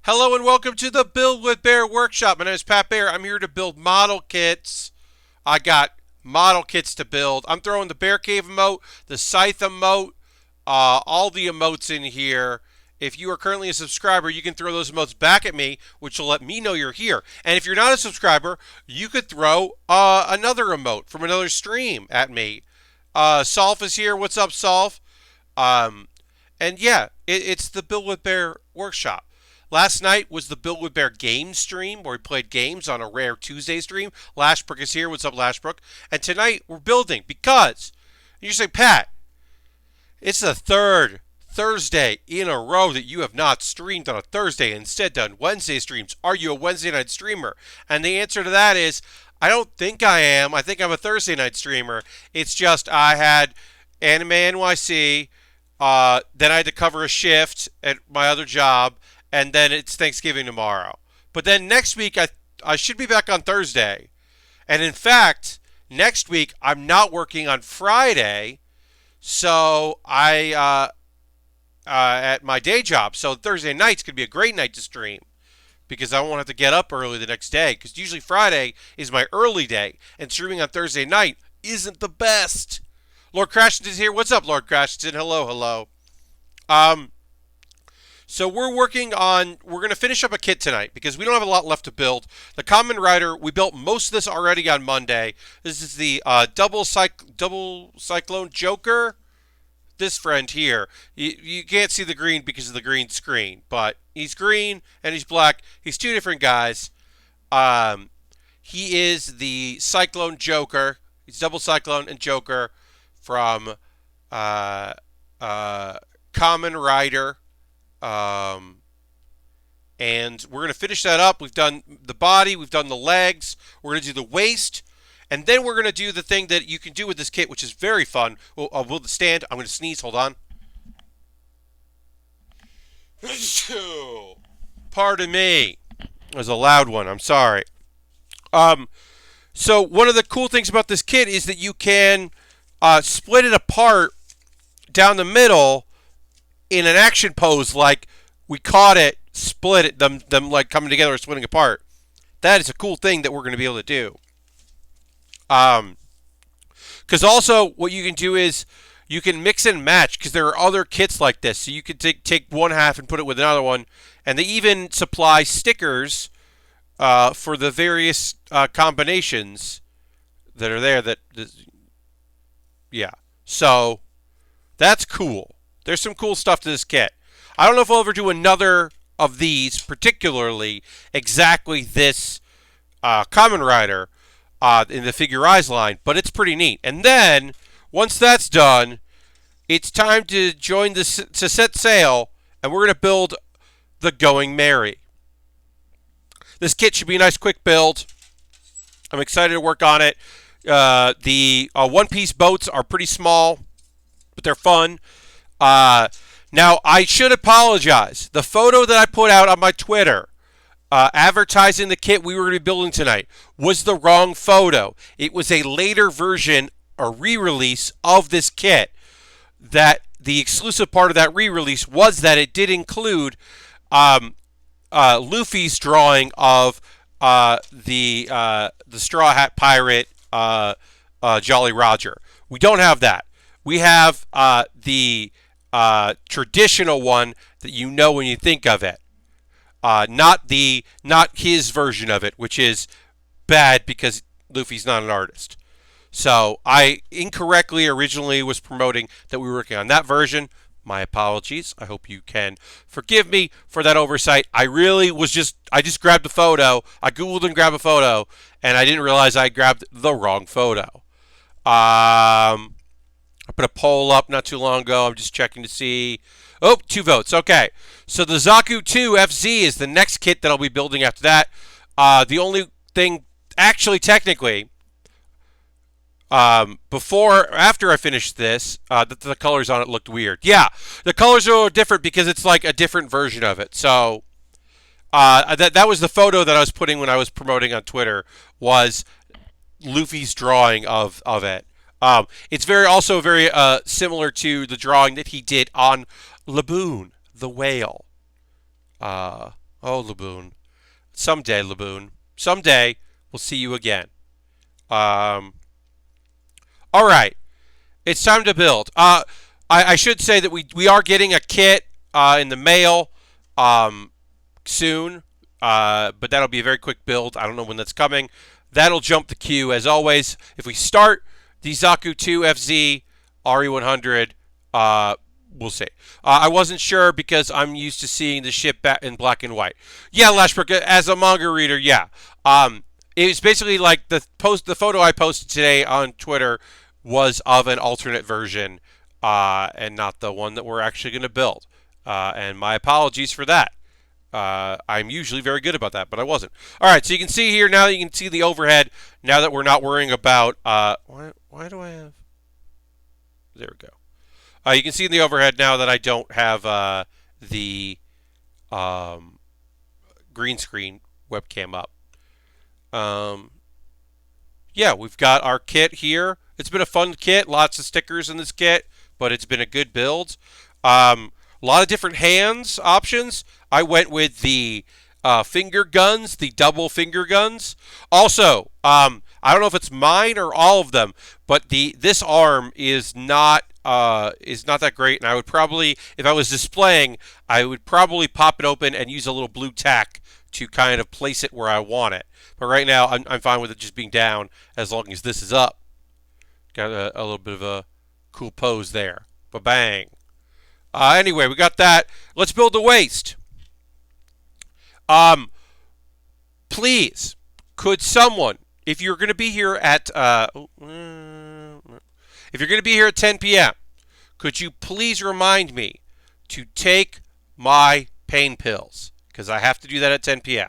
Hello and welcome to the Build with Baer workshop. My name is Pat Baer. I'm here to build model kits. I got model kits to build. I'm throwing the Bear Cave emote, the Scythe emote, all the emotes in here. If you are currently a subscriber, you can throw those emotes back at me, which will let me know you're here. And if you're not a subscriber, you could throw another emote from another stream at me. Solf is here. What's up, Solf? Um, and yeah, it's the Build with Bear workshop. Last night was the Build with Bear game stream where we played games on a rare Tuesday stream. Lashbrook is here. What's up, Lashbrook? And tonight we're building because you say, Pat, it's the third Thursday in a row that you have not streamed on a Thursday and instead done Wednesday streams. Are you a Wednesday night streamer? And the answer to that is, I don't think I am. I think I'm a Thursday night streamer. It's just I had Anime NYC, then I had to cover a shift at my other job, and then it's Thanksgiving tomorrow. But then next week, I should be back on Thursday. And in fact, next week, I'm not working on Friday, so at my day job. So Thursday night's going to be a great night to stream because I won't have to get up early the next day because usually Friday is my early day, and streaming on Thursday night isn't the best. Lord Crashington is here. What's up, Lord Crashington? Hello, hello. Um, so we're going to finish up a kit tonight because we don't have a lot left to build. The Kamen Rider, we built most of this already on Monday. This is the double cyclone Joker. This friend here, you can't see the green because of the green screen, but he's green and he's black. He's two different guys. He is the Cyclone Joker. He's double Cyclone and Joker from Kamen Rider. And we're going to finish that up. We've done the body, we've done the legs, we're going to do the waist, and then we're going to do the thing that you can do with this kit, which is very fun. Will stand. I'm going to sneeze. Hold on. Pardon me. It was a loud one. I'm sorry. So one of the cool things about this kit is that you can split it apart down the middle in an action pose, like we caught it, split it, them like coming together or splitting apart. That is a cool thing that we're going to be able to do. Because also what you can do is you can mix and match because there are other kits like this. So you could take one half and put it with another one, and they even supply stickers for the various combinations that are there. Yeah. So that's cool. There's some cool stuff to this kit. I don't know if I'll ever do another of these, particularly exactly this Kamen Rider in the Figure Eyes line, but it's pretty neat. And then, once that's done, it's time to to set sail, and we're going to build the Going Merry. This kit should be a nice quick build. I'm excited to work on it. The one-piece boats are pretty small, but they're fun. Now, I should apologize. The photo that I put out on my Twitter advertising the kit we were going to be building tonight was the wrong photo. It was a later version, a re-release of this kit. That the exclusive part of that re-release was that it did include Luffy's drawing of the Straw Hat Pirate Jolly Roger. We don't have that. We have the traditional one that you know when you think of it. Not his version of it, which is bad because Luffy's not an artist. So I incorrectly originally was promoting that we were working on that version. My apologies. I hope you can forgive me for that oversight. I just grabbed a photo. I Googled and grabbed a photo, and I didn't realize I grabbed the wrong photo. I put a poll up not too long ago. I'm just checking to see. Oh, 2 votes. Okay. So the Zaku 2 FZ is the next kit that I'll be building after that. The only thing, actually, technically, after I finished this, the colors on it looked weird. Yeah, the colors are different because it's like a different version of it. So that was the photo that I was putting when I was promoting on Twitter, was Luffy's drawing of it. It's also very similar to the drawing that he did on Laboon, the whale. Oh, Laboon. Someday, Laboon. Someday, we'll see you again. Um, all right. It's time to build. I should say that we are getting a kit in the mail soon, but that'll be a very quick build. I don't know when that's coming. That'll jump the queue as always. If we start the Zaku 2 FZ RE100, we'll see. I wasn't sure because I'm used to seeing the ship in black and white. Yeah, Lashbrook, as a manga reader, yeah. It's basically like the photo I posted today on Twitter was of an alternate version, and not the one that we're actually going to build. And my apologies for that. I'm usually very good about that, but I wasn't. All right, so you can see here now. You can see the overhead now that we're not worrying about. Why do I have? There we go. You can see in the overhead now that I don't have the green screen webcam up. Yeah, we've got our kit here. It's been a fun kit. Lots of stickers in this kit, but it's been a good build. A lot of different hands options. I went with the finger guns, the double finger guns. Also, I don't know if it's mine or all of them, but this arm is not that great, and I would probably, if I was displaying, I would probably pop it open and use a little blue tack to kind of place it where I want it. But right now, I'm fine with it just being down as long as this is up. Got a little bit of a cool pose there. Ba-bang. Anyway, we got that. Let's build the waist. Please, could someone, if you're going to be here at 10 p.m., could you please remind me to take my pain pills? Because I have to do that at 10 p.m.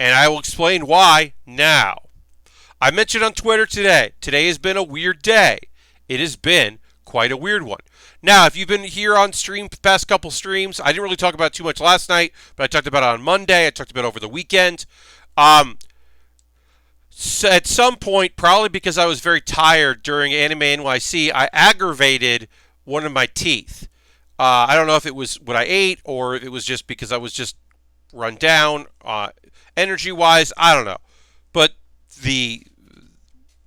And I will explain why now. I mentioned on Twitter today. Today has been a weird day. It has been quite a weird one. Now, if you've been here on stream, past couple streams, I didn't really talk about it too much last night, but I talked about it on Monday. I talked about it over the weekend. So at some point, probably because I was very tired during Anime NYC, I aggravated one of my teeth. I don't know if it was what I ate or if it was just because I was just run down energy-wise. I don't know. But the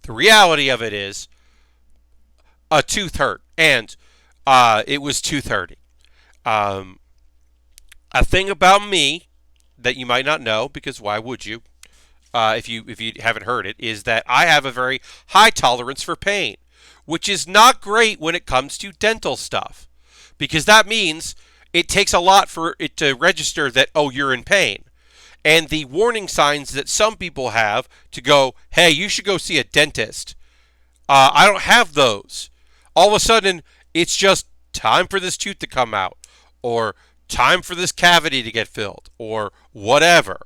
reality of it is a tooth hurt, and it was 2:30. A thing about me that you might not know, because why would you? If you haven't heard it, is that I have a very high tolerance for pain, which is not great when it comes to dental stuff, because that means it takes a lot for it to register that, oh, you're in pain. And the warning signs that some people have to go, hey, you should go see a dentist. I don't have those. All of a sudden, it's just time for this tooth to come out, or time for this cavity to get filled, or whatever.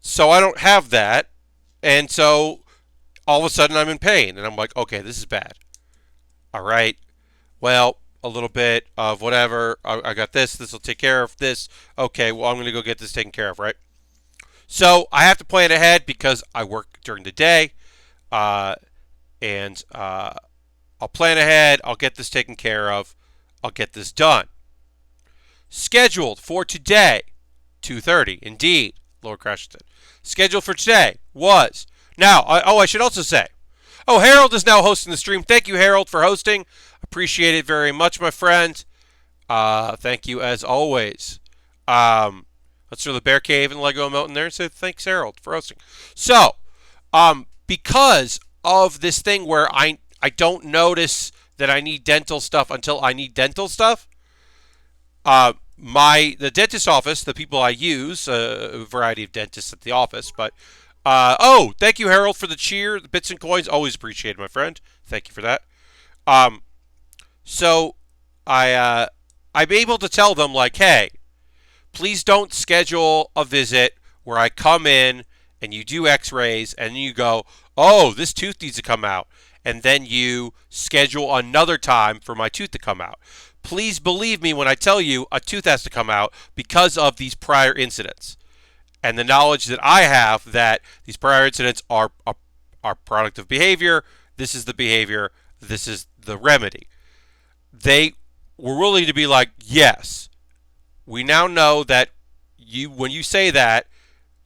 So I don't have that, and so all of a sudden I'm in pain, and I'm like, okay, this is bad. All right, well, a little bit of whatever. I got this. This will take care of this. Okay, well, I'm going to go get this taken care of, right? So I have to plan ahead because I work during the day, and I'll plan ahead. I'll get this taken care of. I'll get this done. Scheduled for today, 2:30. Indeed, Lord Crashington. Scheduled for today was... Now, I should also say... Oh, Harold is now hosting the stream. Thank you, Harold, for hosting. Appreciate it very much, my friend. Thank you, as always. Let's throw the Bear Cave and Lego emote in there and say thanks, Harold, for hosting. So, because of this thing where I don't notice that I need dental stuff until I need dental stuff, the dentist office, the people I use, a variety of dentists at the office, but thank you, Harold, for the cheer, the bits and coins, always appreciated, my friend. Thank you for that. So I'm able to tell them, like, hey, please don't schedule a visit where I come in and you do x-rays and you go, oh, this tooth needs to come out, and then you schedule another time for my tooth to come out. Please believe me when I tell you a tooth has to come out because of these prior incidents. And the knowledge that I have that these prior incidents are product of behavior. This is the behavior. This is the remedy. They were willing to be like, yes, We now know that when you say that,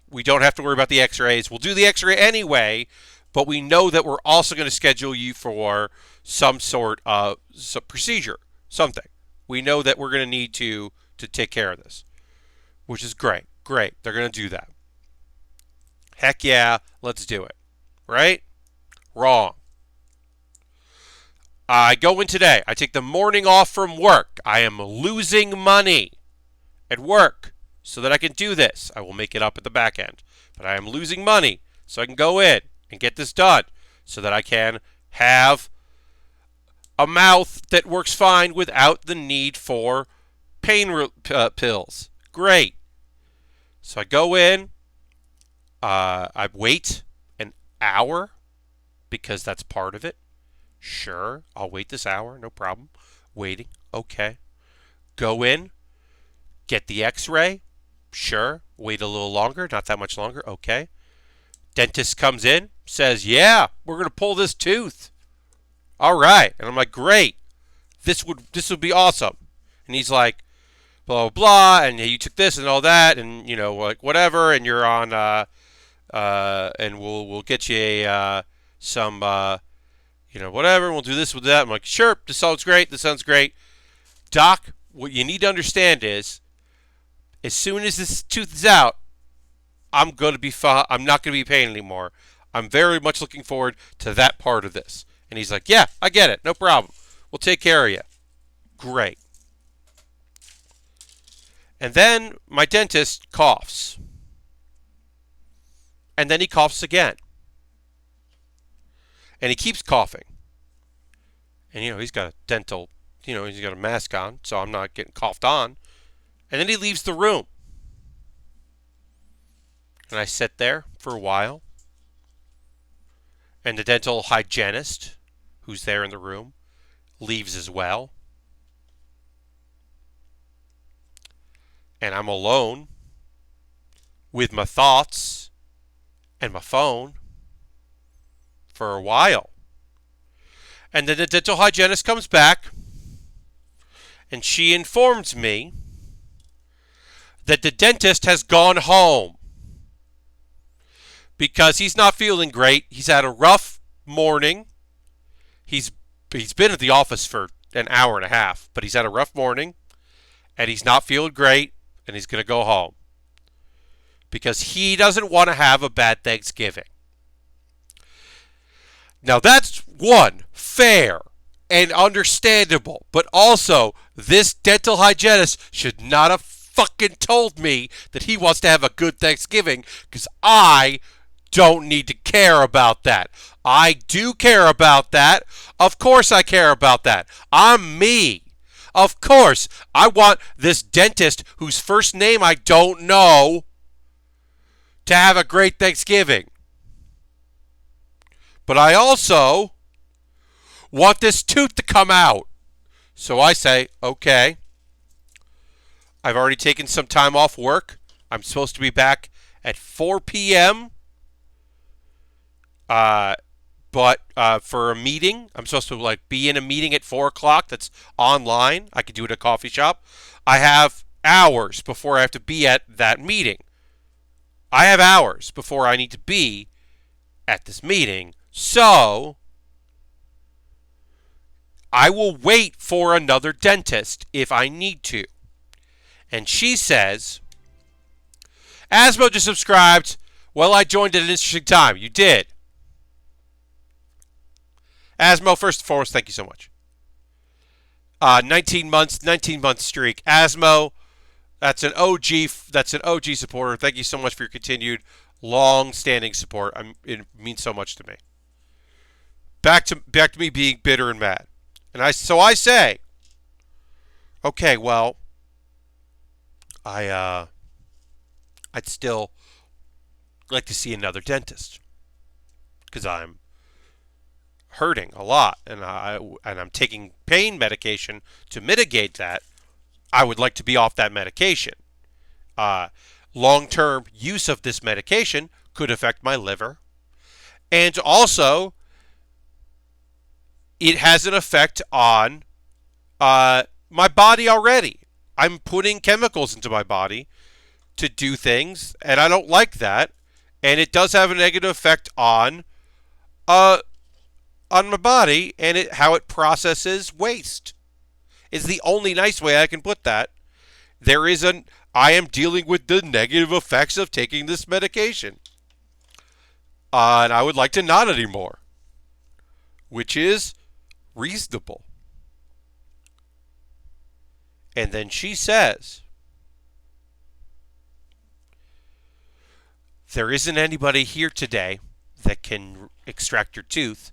we don't have to worry about the x-rays. We'll do the x-ray anyway, but we know that we're also going to schedule you for some sort of procedure, something. We know that we're going to need to take care of this, which is great. Great. They're going to do that. Heck yeah, let's do it. Right? Wrong. I go in today. I take the morning off from work. I am losing money at work so that I can do this. I will make it up at the back end. But I am losing money so I can go in and get this done so that I can have a mouth that works fine without the need for pain pills. Great. So I go in. I wait an hour because that's part of it. Sure, I'll wait this hour, no problem. Waiting, okay. Go in, get the x-ray. Sure, wait a little longer, not that much longer, okay. Dentist comes in, says, yeah, we're going to pull this tooth. All right. And I'm like, great. This would be awesome. And he's like, blah, blah, blah, and you took this and all that, and, like, whatever, and you're on, and we'll get you some, whatever, we'll do this with that. I'm like, sure, this sounds great. Doc, what you need to understand is, as soon as this tooth is out, I'm going to be fine. I'm not going to be paying anymore. I'm very much looking forward to that part of this. And he's like, yeah, I get it. No problem. We'll take care of you. Great. And then my dentist coughs. And then he coughs again. And he keeps coughing. And, he's got a dental, he's got a mask on, so I'm not getting coughed on. And then he leaves the room. And I sit there for a while. And the dental hygienist, who's there in the room, leaves as well. And I'm alone with my thoughts and my phone for a while. And then the dental hygienist comes back, and she informs me that the dentist has gone home because he's not feeling great. He's had a rough morning. He's been at the office for an hour and a half, but he's had a rough morning, and he's not feeling great, and he's going to go home because he doesn't want to have a bad Thanksgiving. Now, that's one, fair and understandable, but also this dental hygienist should not have fucking told me that he wants to have a good Thanksgiving because I don't need to care about that. I do care about that. Of course I care about that. I'm me. Of course, I want this dentist whose first name I don't know to have a great Thanksgiving. But I also want this tooth to come out. So I say, okay. I've already taken some time off work. I'm supposed to be back at 4 p.m. But for a meeting, I'm supposed to be in a meeting at 4 o'clock that's online. I could do it at a coffee shop. I have hours before I have to be at that meeting. I have hours before I need to be at this meeting. So I will wait for another dentist if I need to. And she says, Asmo just subscribed. Well, I joined at an interesting time. You did. Asmo, first and foremost, thank you so much. 19 month streak. Asmo, that's an OG supporter. Thank you so much for your continued long-standing support. It means so much to me. Back to me being bitter and mad. And I say, okay, well, I'd still like to see another dentist because I'm hurting a lot, and I'm taking pain medication to mitigate that. I would like to be off that medication. Long-term use of this medication could affect my liver, and also it has an effect on my body already. I'm putting chemicals into my body to do things, and I don't like that. And it does have a negative effect uh on my body and how it processes waste. Is the only nice way I can put that. There is an I am dealing with the negative effects of taking this medication. And I would like to not anymore, which is reasonable. And then she says, there isn't anybody here today that can extract your tooth.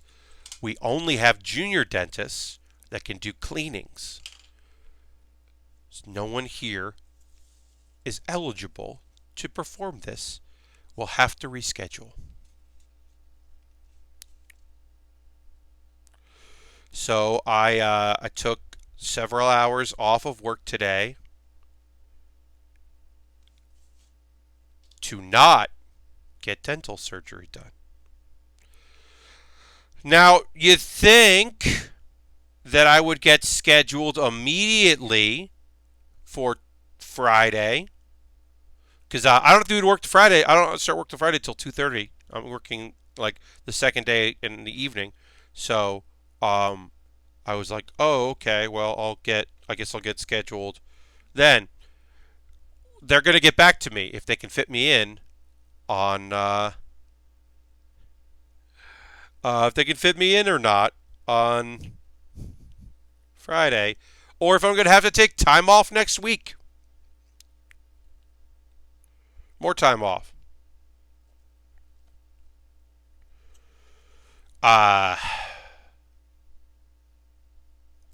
We only have junior dentists that can do cleanings. No one here is eligible to perform this. We'll have to reschedule. So I took several hours off of work today to not get dental surgery done. Now, you'd think that I would get scheduled immediately for Friday, because I don't have to do work Friday. I don't start work till Friday till 2:30. I'm working like the second day in the evening, so I was like, oh, okay, well, I guess I'll get scheduled. Then they're gonna get back to me if they can fit me in on if they can fit me in or not on Friday, or if I'm gonna have to take time off next week. More time off.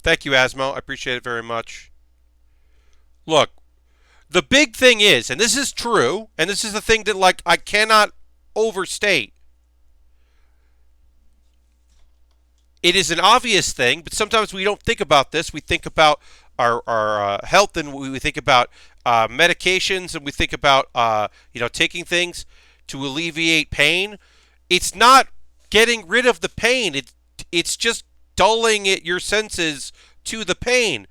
Thank you, Asmo. I appreciate it very much. Look, the big thing is, and this is true, and this is the thing that like I cannot overstate. It is an obvious thing, but sometimes we don't think about this. We think about our health, and we think about medications, and we think about taking things to alleviate pain. It's not getting rid of the pain. It's just dulling your senses to the pain.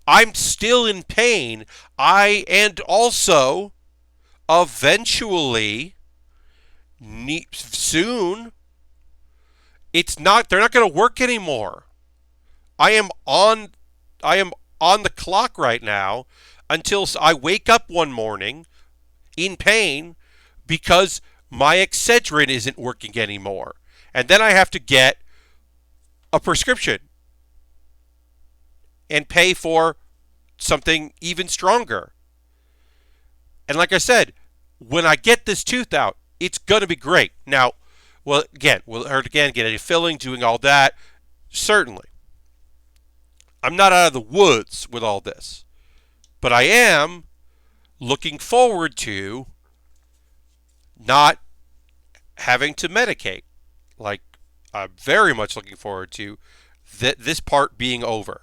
I'm still in pain. And also eventually soon they're not going to work anymore. I am on the clock right now until I wake up one morning in pain because my Excedrin isn't working anymore. And then I have to get a prescription and pay for something even stronger. And like I said, when I get this tooth out, it's going to be great. Now, will get a filling, doing all that? Certainly. I'm not out of the woods with all this. But I am looking forward to not having to medicate. Like, I'm very much looking forward to this part being over.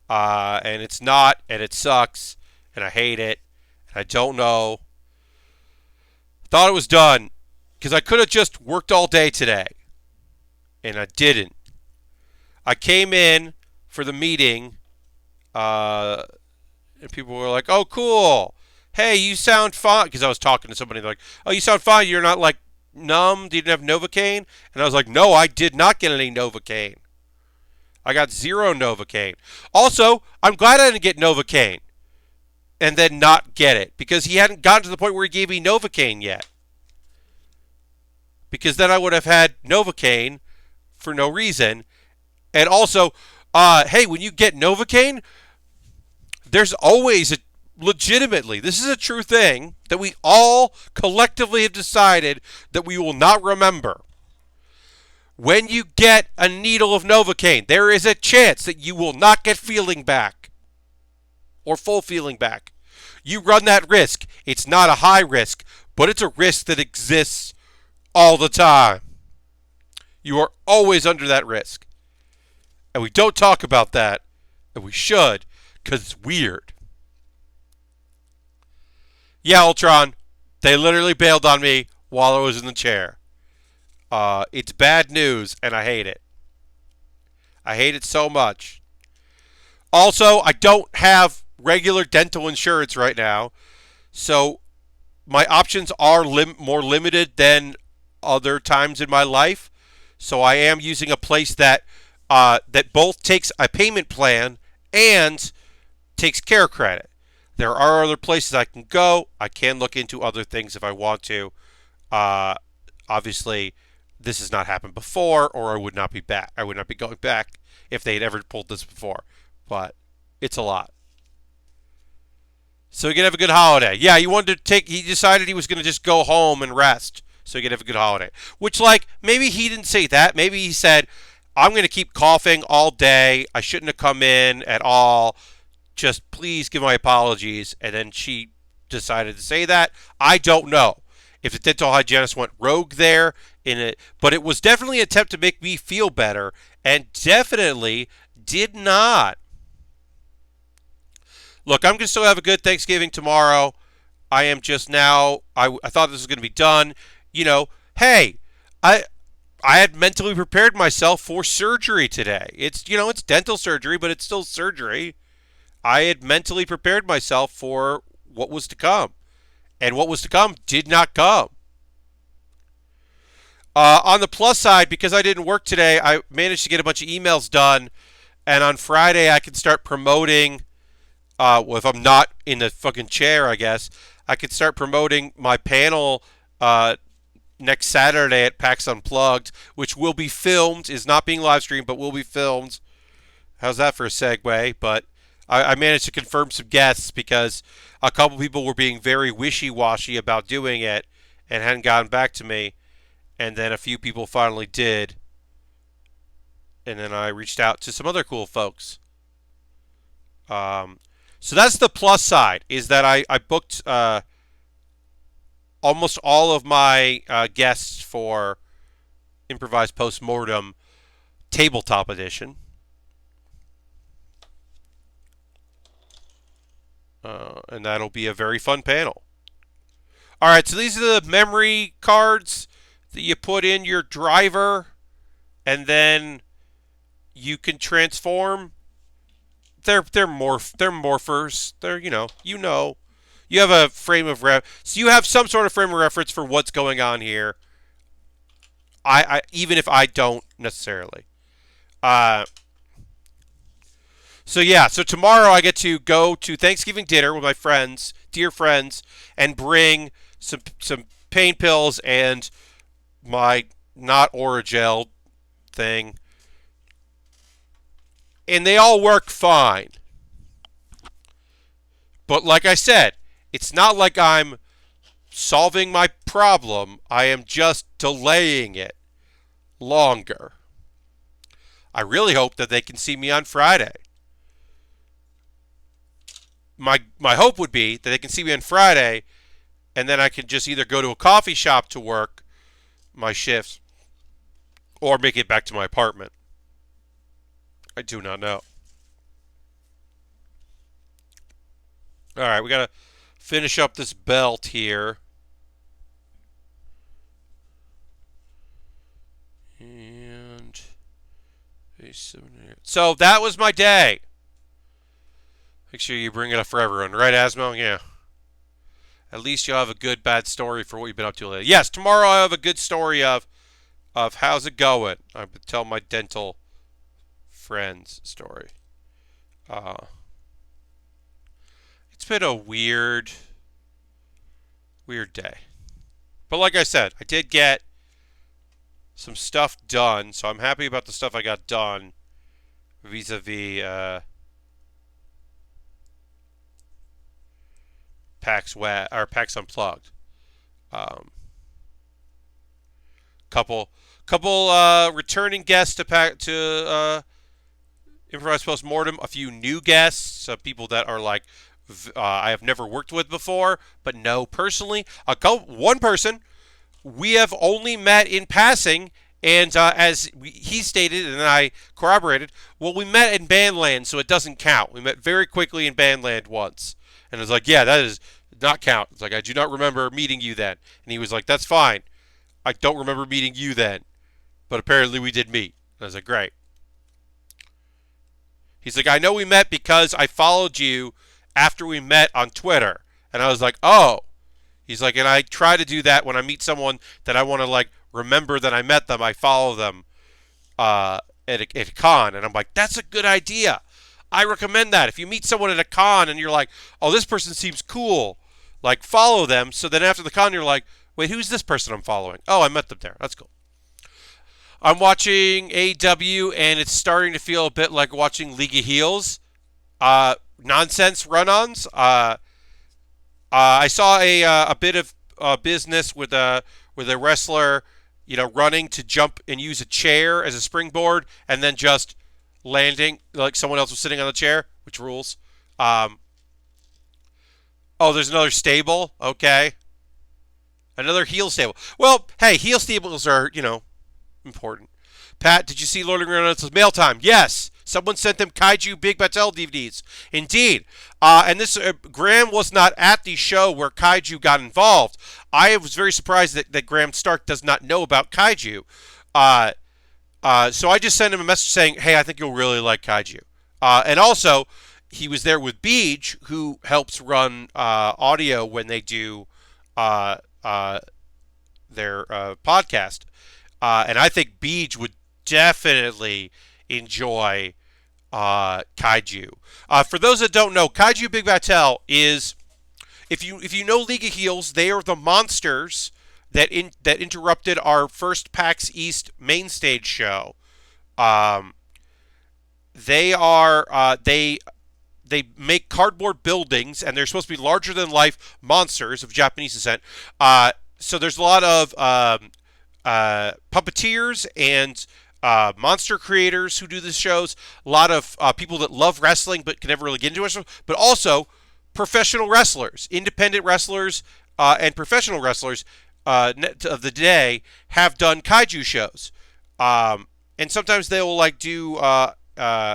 And it's not, and it sucks, and I hate it, and I don't know. Thought it was done, because I could have just worked all day today, and I didn't. I came in for the meeting, and people were like, oh, cool. Hey, you sound fine, because I was talking to somebody, like, oh, you sound fine, you're not, like, numb, you didn't have Novocaine? And I was like, no, I did not get any Novocaine. I got 0 Novocaine. Also, I'm glad I didn't get Novocaine and then not get it, because he hadn't gotten to the point where he gave me Novocaine yet. Because then I would have had Novocaine for no reason. And also, hey, when you get Novocaine, there's always legitimately, this is a true thing that we all collectively have decided that we will not remember. When you get a needle of Novocaine, there is a chance that you will not get feeling back or full feeling back. You run that risk. It's not a high risk, but it's a risk that exists all the time. You are always under that risk. And we don't talk about that, and we should, because it's weird. Yeah, Ultron, they literally bailed on me while I was in the chair. It's bad news, and I hate it. I hate it so much. Also, I don't have regular dental insurance right now. So my options are more limited than other times in my life. So I am using a place that that both takes a payment plan and takes care credit. There are other places I can go. I can look into other things if I want to. Uh, Obviously, this has not happened before, or I would not be back. I would not be going back if they had ever pulled this before. But it's a lot. So he could have a good holiday. Yeah, he wanted to take. He decided he was going to just go home and rest, so he could have a good holiday. Which, like, maybe he didn't say that. Maybe he said, "I'm going to keep coughing all day. I shouldn't have come in at all. Just please give my apologies." And then she decided to say that. I don't know if the dental hygienist went rogue there in it, but it was definitely an attempt to make me feel better, and definitely did not. Look, I'm going to still have a good Thanksgiving tomorrow. I am just now. I thought this was going to be done. You know, hey, I I had mentally prepared myself for surgery today. It's dental surgery, but it's still surgery. I had mentally prepared myself for what was to come, and what was to come did not come. On the plus side, because I didn't work today, I managed to get a bunch of emails done, and on Friday I can start promoting. Well, if I'm not in the fucking chair, I guess I could start promoting my panel next Saturday at PAX Unplugged, which will be filmed, is not being live streamed, but will be filmed. How's that for a segue? But I managed to confirm some guests because a couple people were being very wishy-washy about doing it and hadn't gotten back to me. And then a few people finally did. And then I reached out to some other cool folks. So that's the plus side, is that I booked almost all of my guests for Improvised Postmortem Tabletop Edition. And that'll be a very fun panel. All right, so these are the memory cards that you put in your driver, and then you can transform. They're morphers. They're you have a frame of so you have some sort of frame of reference for what's going on here. I even if I don't necessarily. So tomorrow I get to go to Thanksgiving dinner with my friends, dear friends, and bring some pain pills and my not Oragel thing. And they all work fine. But like I said, it's not like I'm solving my problem. I am just delaying it longer. I really hope that they can see me on Friday. My hope would be that they can see me on Friday, and then I can just either go to a coffee shop to work my shifts or make it back to my apartment. I do not know. All right, we got to finish up this belt here. And so that was my day. Make sure you bring it up for everyone, right, Asmo? Yeah. At least you'll have a good bad story for what you've been up to lately. Yes, tomorrow I have a good story of how's it going. I would tell my dental friends story. It's been a weird day. But like I said, I did get some stuff done, so I'm happy about the stuff I got done vis-a-vis PAX Unplugged. Couple returning guests to Improvised Postmortem, a few new guests, some people that are like I have never worked with before, but know personally. One person we have only met in passing, and as he stated, and I corroborated, well, we met in Bandland, so it doesn't count. We met very quickly in Bandland once, and I was like, yeah, that does not count. It's like, I do not remember meeting you then, and he was like, that's fine. I don't remember meeting you then, but apparently we did meet. And I was like, great. He's like, I know we met because I followed you after we met on Twitter. And I was like, oh. He's like, and I try to do that when I meet someone that I want to like remember that I met them. I follow them at a con, and I'm like, that's a good idea. I recommend that. If you meet someone at a con and you're like, oh, this person seems cool, like follow them. So then after the con, you're like, wait, who's this person I'm following? Oh, I met them there. That's cool. I'm watching AEW, and it's starting to feel a bit like watching League of Heels. Nonsense run-ons. I saw a bit of business with a wrestler, running to jump and use a chair as a springboard, and then just landing like someone else was sitting on the chair, which rules. Oh, there's another stable. Okay, another heel stable. Well, hey, heel stables are important. Pat, did you see Lord of the Rings? Mail time. Yes. Someone sent them Kaiju Big Batel DVDs. Indeed. And this Graham was not at the show where Kaiju got involved. I was very surprised that Graham Stark does not know about Kaiju. So I just sent him a message saying, hey, I think you'll really like Kaiju. And also, he was there with Beej, who helps run audio when they do their podcast. And I think Beej would definitely enjoy Kaiju. For those that don't know, Kaiju Big Batel is, if you know League of Heels, they are the monsters that interrupted our first PAX East main stage show. They make cardboard buildings, and they're supposed to be larger than life monsters of Japanese descent. So there's a lot of puppeteers and monster creators who do the shows. A lot of people that love wrestling but can never really get into it. But also professional wrestlers, independent wrestlers, and professional wrestlers of the day have done kaiju shows. And sometimes they will like do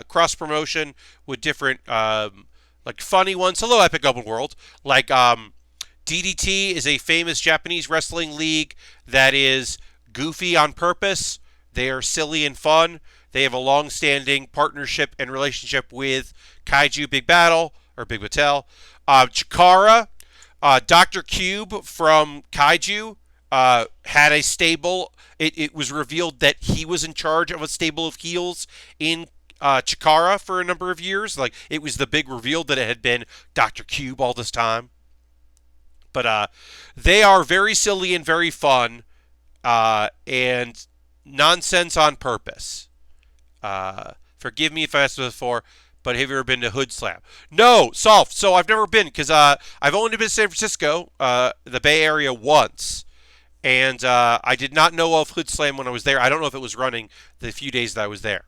cross promotion with different like funny ones. Hello, Epic Open World. Like DDT is a famous Japanese wrestling league that is goofy on purpose. They are silly and fun. They have a long-standing partnership and relationship with Kaiju Big Battle, or Big Batel. Chikara, Dr. Cube from Kaiju, had a stable. It was revealed that he was in charge of a stable of heels in Chikara for a number of years. Like, it was the big reveal that it had been Dr. Cube all this time. But they are very silly and very fun, and nonsense on purpose. Forgive me if I asked this before, but have you ever been to Hood Slam? No, Solve. So I've never been, because I've only been to San Francisco, the Bay Area, once. And I did not know of Hood Slam when I was there. I don't know if it was running the few days that I was there.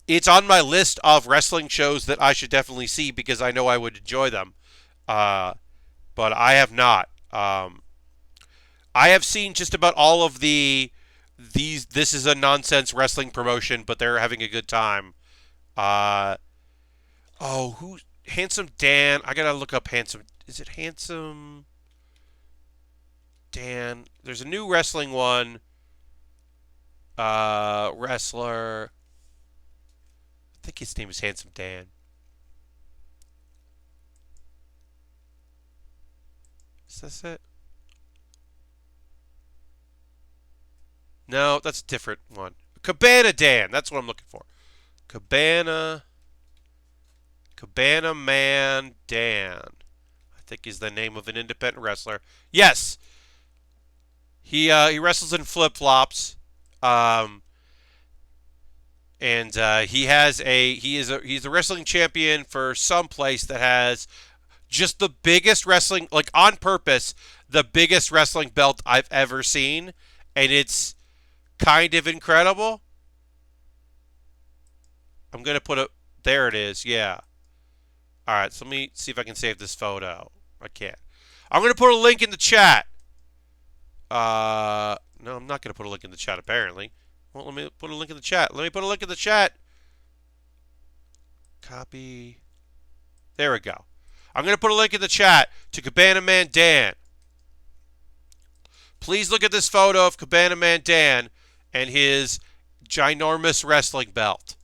It's on my list of wrestling shows that I should definitely see because I know I would enjoy them. But I have not. I have seen just about all of these. This is a nonsense wrestling promotion, but they're having a good time. Handsome Dan? I gotta look up Handsome. Is it Handsome Dan? There's a new wrestling one. Wrestler. I think his name is Handsome Dan. Is this it? No, that's a different one. Cabana Dan. That's what I'm looking for. Cabana Man Dan, I think is the name of an independent wrestler. Yes, he wrestles in flip flops, and he's a wrestling champion for some place that has just the biggest wrestling, like on purpose, the biggest wrestling belt I've ever seen, and it's kind of incredible. I'm gonna put there it is, yeah. Alright, so let me see if I can save this photo. I can't. I'm going to put a link in the chat. No, I'm not going to put a link in the chat, apparently. Well, let me put a link in the chat. Let me put a link in the chat. Copy. There we go. I'm going to put a link in the chat to Cabana Man Dan. Please look at this photo of Cabana Man Dan and his ginormous wrestling belt.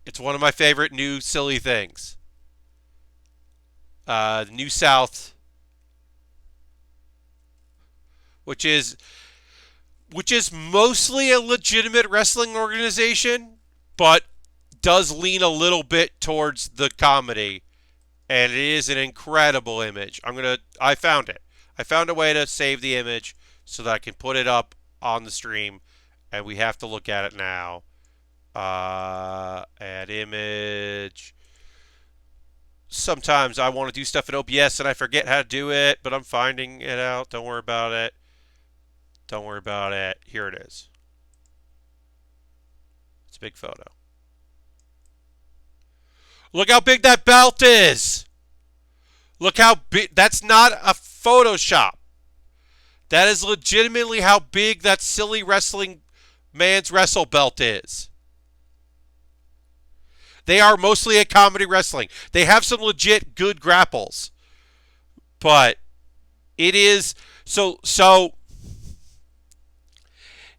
It's one of my favorite new silly things. New South, which is which is mostly a legitimate wrestling organization, but does lean a little bit towards the comedy, and it is an incredible image. I found it. I found a way to save the image so that I can put it up on the stream, and we have to look at it now. Add image. Sometimes I want to do stuff in OBS and I forget how to do it, but I'm finding it out. Don't worry about it. Don't worry about it. Here it is. It's a big photo. Look how big that belt is. Look how big. That's not a Photoshop. That is legitimately how big that silly wrestling man's wrestle belt is. They are mostly a comedy wrestling. They have some legit good grapples. But it is so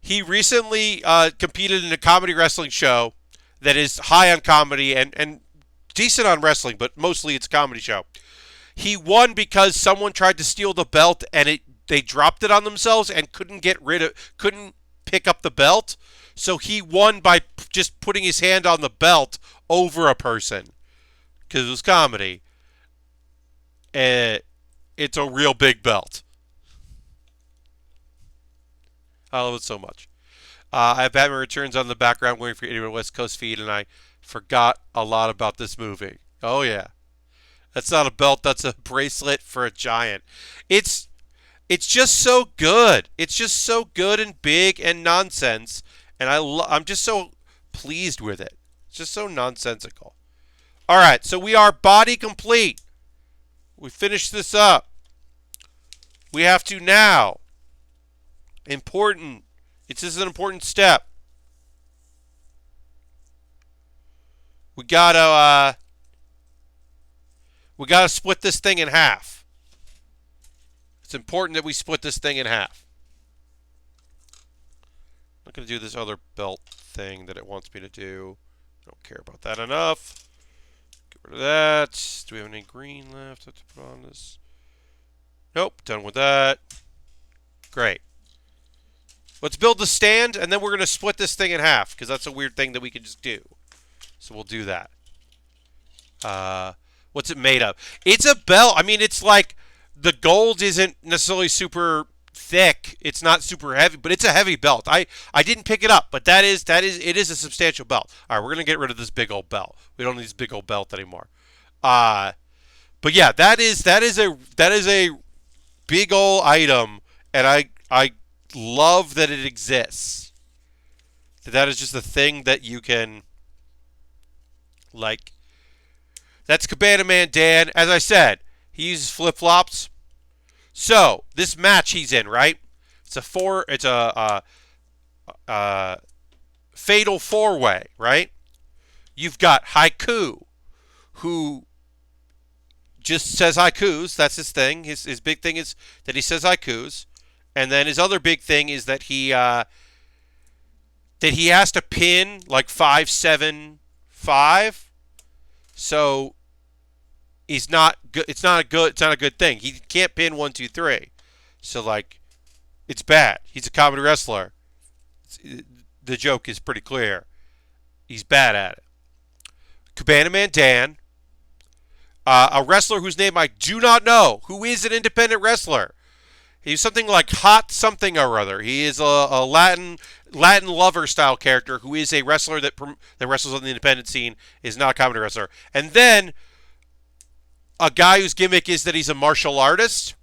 he recently competed in a comedy wrestling show that is high on comedy and decent on wrestling, but mostly it's a comedy show. He won because someone tried to steal the belt and they dropped it on themselves and couldn't pick up the belt. So he won by just putting his hand on the belt over a person because it was comedy. It's a real big belt. I love it so much. I have Batman Returns on the background waiting for your West Coast feed, and I forgot a lot about this movie. Oh, yeah. That's not a belt. That's a bracelet for a giant. It's just so good. It's just so good and big and nonsense, and I'm just so pleased with it. It's just so nonsensical. All right, so we are body complete. We finished this up. We have to now. Important. This is an important step. We gotta split this thing in half. It's important that we split this thing in half. I'm not gonna do this other belt thing that it wants me to do. I don't care about that enough. Get rid of that. Do we have any green left to put on this? Nope, done with that. Great. Let's build the stand, and then we're going to split this thing in half, because that's a weird thing that we can just do. So we'll do that. What's it made of? It's a belt. I mean, it's like the gold isn't necessarily super thick. It's not super heavy, but it's a heavy belt. I didn't pick it up, but it is a substantial belt. All right, we're going to get rid of this big old belt. We don't need this big old belt anymore. But yeah, that is a big old item, and I love that it exists. That is just a thing that you can, like, that's Cabana Man Dan. As I said, he uses flip-flops. So, this match he's in, right? It's a fatal four-way, right? You've got Haiku, who just says haikus. That's his thing. His big thing is that he says haikus. And then his other big thing is that he has to pin like 5-7-5. So he's not good. It's not a good thing. He can't pin 1-2-3. So like, it's bad. He's a comedy wrestler. The joke is pretty clear. He's bad at it. Cabana Man Dan, a wrestler whose name I do not know, who is an independent wrestler. He's something like Hot something or other. He is a Latin lover style character who is a wrestler that wrestles on the independent scene, is not a comedy wrestler. And then a guy whose gimmick is that he's a martial artist.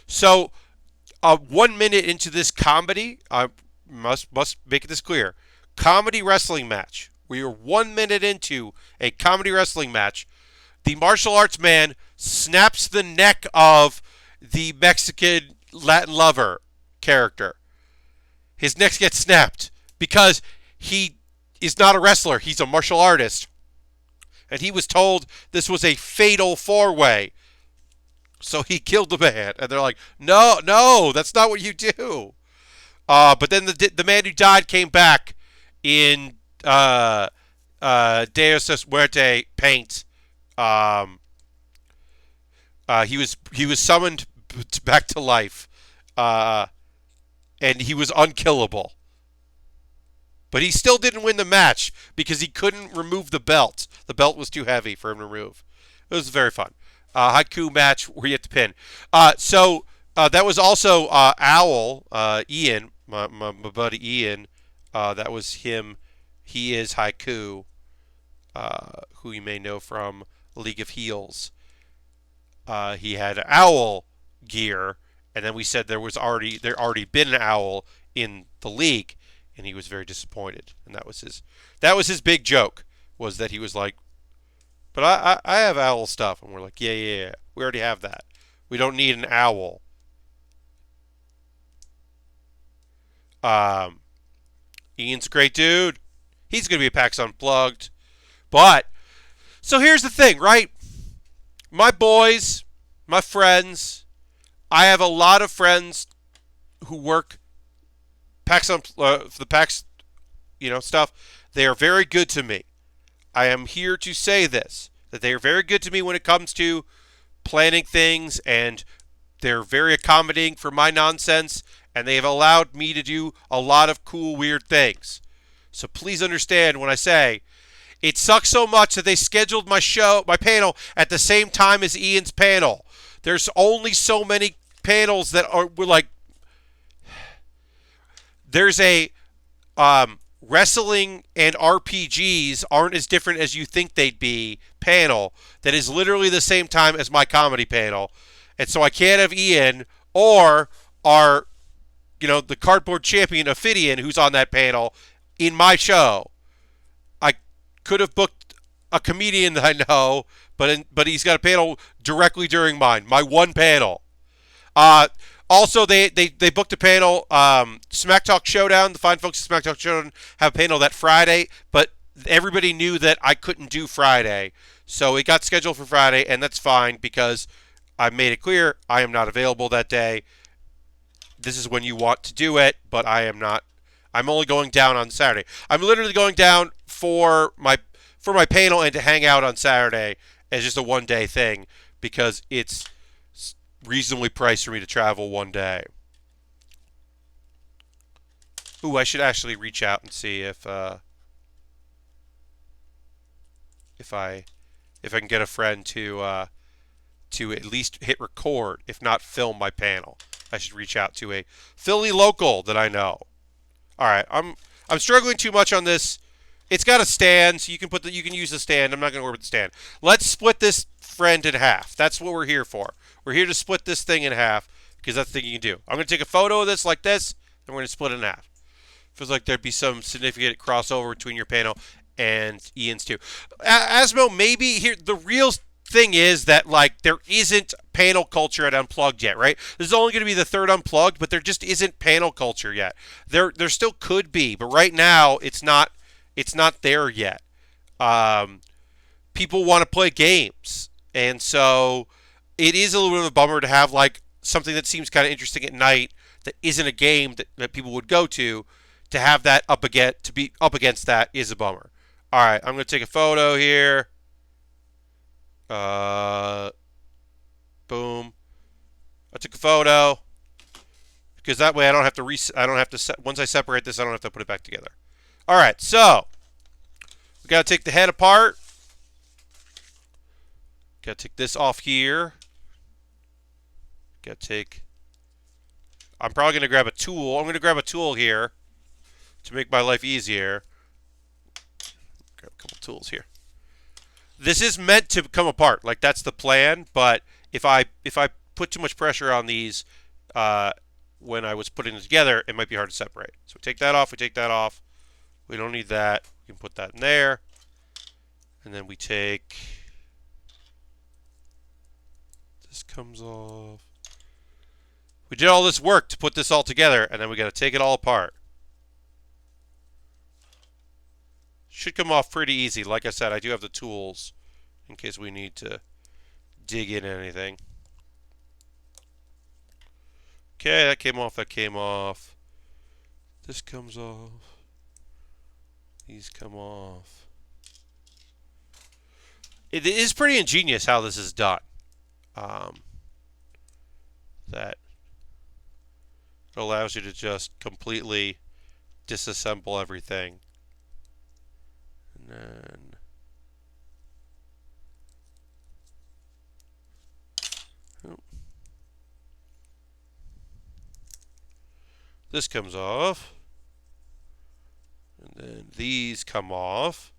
So 1 minute into this comedy, I must make this clear. Comedy wrestling match. We are 1 minute into a comedy wrestling match. The martial arts man snaps the neck of the Mexican Latin lover character. His neck gets snapped because he is not a wrestler. He's a martial artist. And he was told this was a fatal four-way. So he killed the man. And they're like, no, that's not what you do. But then the man who died came back in uh, Deus Ex Muerte paint. Um, he was summoned back to life, uh, and he was unkillable. But he still didn't win the match because he couldn't remove the belt. The belt was too heavy for him to remove. It was very fun. Haiku match where you have to pin. That was also Owl, Ian, my buddy Ian. That was him. He is Haiku, who you may know from League of Heels. He had Owl gear, and then we said there already been an Owl in the league, and he was very disappointed. And that was his big joke, was that he was like, but I have Owl stuff, and we're like, yeah, we already have that. We don't need an Owl. Um, Ian's a great dude. He's gonna be a PAX Unplugged, but so here's the thing, right? My boys, my friends. I have a lot of friends who work for the PAX, stuff. They are very good to me. I am here to say this, that they are very good to me when it comes to planning things, and they're very accommodating for my nonsense, and they have allowed me to do a lot of cool, weird things. So please understand when I say it sucks so much that they scheduled my panel, at the same time as Ian's panel. There's only so many panels that were like. There's a wrestling and RPGs aren't as different as you think they'd be panel that is literally the same time as my comedy panel, and so I can't have Ian or our the cardboard champion Ophidian, who's on that panel, in my show. I could have booked a comedian that I know, but he's got a panel directly during mine, my one panel. Also, they booked a panel, Smack Talk Showdown. The fine folks at Smack Talk Showdown have a panel that Friday, but everybody knew that I couldn't do Friday, so it got scheduled for Friday, and that's fine because I made it clear I am not available that day. This is when you want to do it, but I am not. I'm only going down on Saturday. I'm literally going down for my panel and to hang out on Saturday as just a one-day thing because it's reasonably priced for me to travel one day. Ooh, I should actually reach out and see if I can get a friend to at least hit record, if not film my panel. I should reach out to a Philly local that I know. All right, I'm struggling too much on this. It's got a stand, so you can use the stand. I'm not going to worry with the stand. Let's split this friend in half. That's what we're here for. We're here to split this thing in half because that's the thing you can do. I'm going to take a photo of this like this, and we're going to split it in half. Feels like there'd be some significant crossover between your panel and Ian's too. Asmo, maybe here the real thing is that like there isn't panel culture at Unplugged yet, right? This is only going to be the third Unplugged, but there just isn't panel culture yet. There still could be, but right now it's not there yet. People want to play games, and so it is a little bit of a bummer to have like something that seems kind of interesting at night that isn't a game that people would go to have that to be up against that is a bummer. All right, I'm going to take a photo here. Boom. I took a photo because that way I don't have to once I separate this, I don't have to put it back together. All right, so we got to take the head apart. Got to take this off here. I'm probably going to grab a tool. I'm going to grab a tool here to make my life easier. Grab a couple tools here. This is meant to come apart. Like, that's the plan, but if I put too much pressure on these when I was putting it together, it might be hard to separate. So we take that off. We don't need that. We can put that in there. And then we take... This comes off. We did all this work to put this all together, and then we got to take it all apart. Should come off pretty easy. Like I said, I do have the tools in case we need to dig in anything. Okay, that came off. This comes off. These come off. It is pretty ingenious how this is done. Um, that it allows you to just completely disassemble everything. And then this comes off. And then these come off.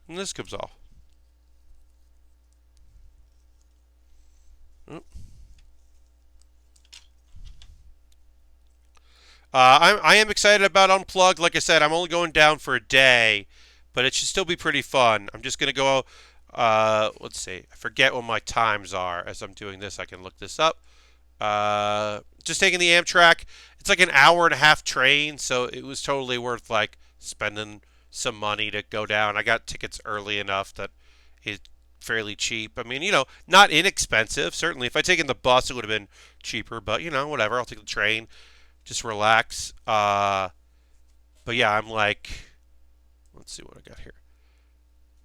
And this comes off. I am excited about Unplugged. Like I said, I'm only going down for a day, but it should still be pretty fun. I'm just going to go, let's see. I forget what my times are as I'm doing this. I can look this up. Just taking the Amtrak. It's like an hour and a half train, so it was totally worth like spending some money to go down. I got tickets early enough that it's fairly cheap. I mean, not inexpensive. Certainly, if I'd taken the bus, it would have been cheaper, but whatever. I'll take the train. Just relax. But yeah, I'm like, let's see what I got here.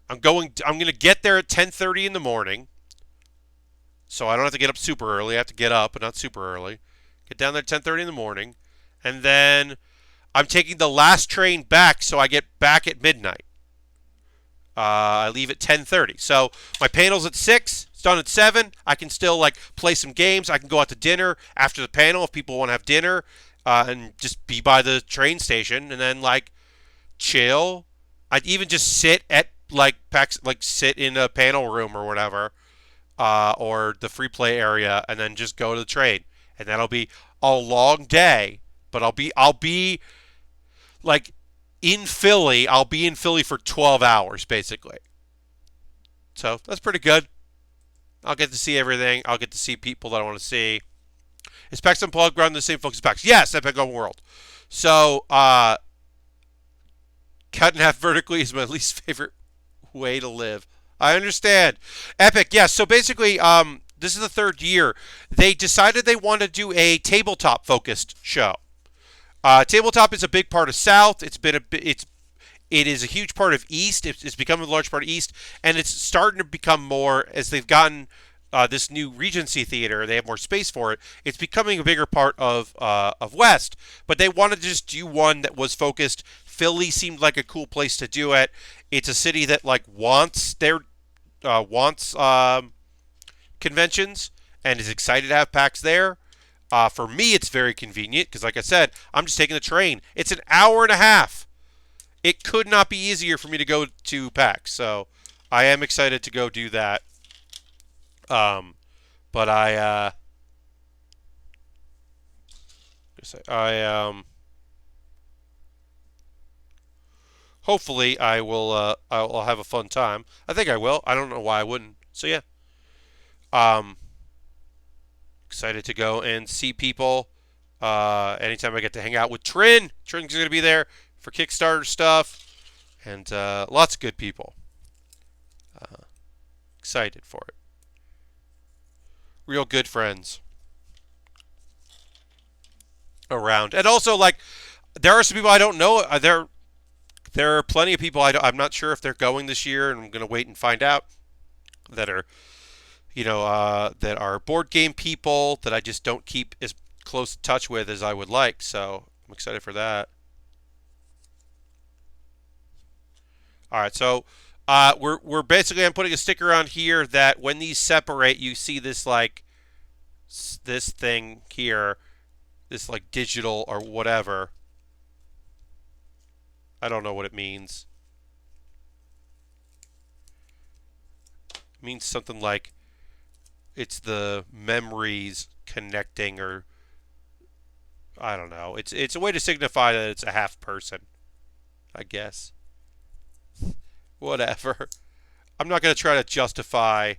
I'm going to get there at 10:30 in the morning. So I don't have to get up super early. I have to get up, but not super early. Get down there at 10:30 in the morning. And then I'm taking the last train back, so I get back at midnight. I leave at 10:30. So my panel's at 6. It's done at 7. I can still like play some games. I can go out to dinner after the panel if people want to have dinner. And just be by the train station and then like chill. I'd even just sit at sit in a panel room or whatever, or the free play area, and then just go to the train. And that'll be a long day, but I'll be like in Philly. I'll be in Philly for 12 hours basically. So that's pretty good. I'll get to see everything. I'll get to see people that I want to see. Is PAX Unplugged run the same folks as PAX? Yes, Epic Open World. So, cut in half vertically is my least favorite way to live. I understand. Epic, yes. So basically, this is the third year. They decided they want to do a tabletop-focused show. Tabletop is a big part of South. It is a huge part of East. It's become a large part of East, and it's starting to become more as they've gotten this new Regency Theater. They have more space for it. It's becoming a bigger part of West. But they wanted to just do one that was focused. Philly seemed like a cool place to do it. It's a city that like wants conventions and is excited to have PAX there. For me, it's very convenient because, like I said, I'm just taking the train. It's an hour and a half. It could not be easier for me to go to PAX. So I am excited to go do that. But hopefully I'll have a fun time. I think I will. I don't know why I wouldn't. So yeah. Excited to go and see people. Anytime I get to hang out with Trin. Trin's going to be there for Kickstarter stuff. And lots of good people. Excited for it. Real good friends around. And also, like, there are some people I don't know. There are plenty of people I'm not sure if they're going this year, and I'm going to wait and find out, that are, that are board game people that I just don't keep as close touch with as I would like. So I'm excited for that. All right, so we're basically, I'm putting a sticker on here that when these separate, you see this like this thing here, this like digital or whatever. I don't know what it means. It means something like it's the memories connecting, or I don't know. It's a way to signify that it's a half person, I guess. Whatever. I'm not going to try to justify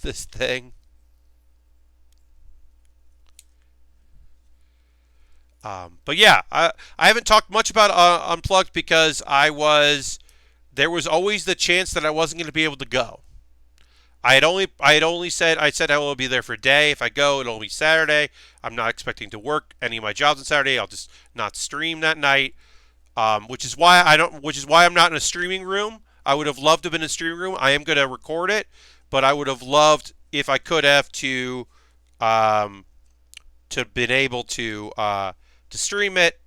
this thing. But yeah, I haven't talked much about Unplugged because there was always the chance that I wasn't going to be able to go. I said I will be there for a day. If I go, it'll be Saturday. I'm not expecting to work any of my jobs on Saturday. I'll just not stream that night. Which is why I don't. Which is why I'm not in a streaming room. I would have loved to have been in a streaming room. I am going to record it, but I would have loved if I could have um, to been able to stream it.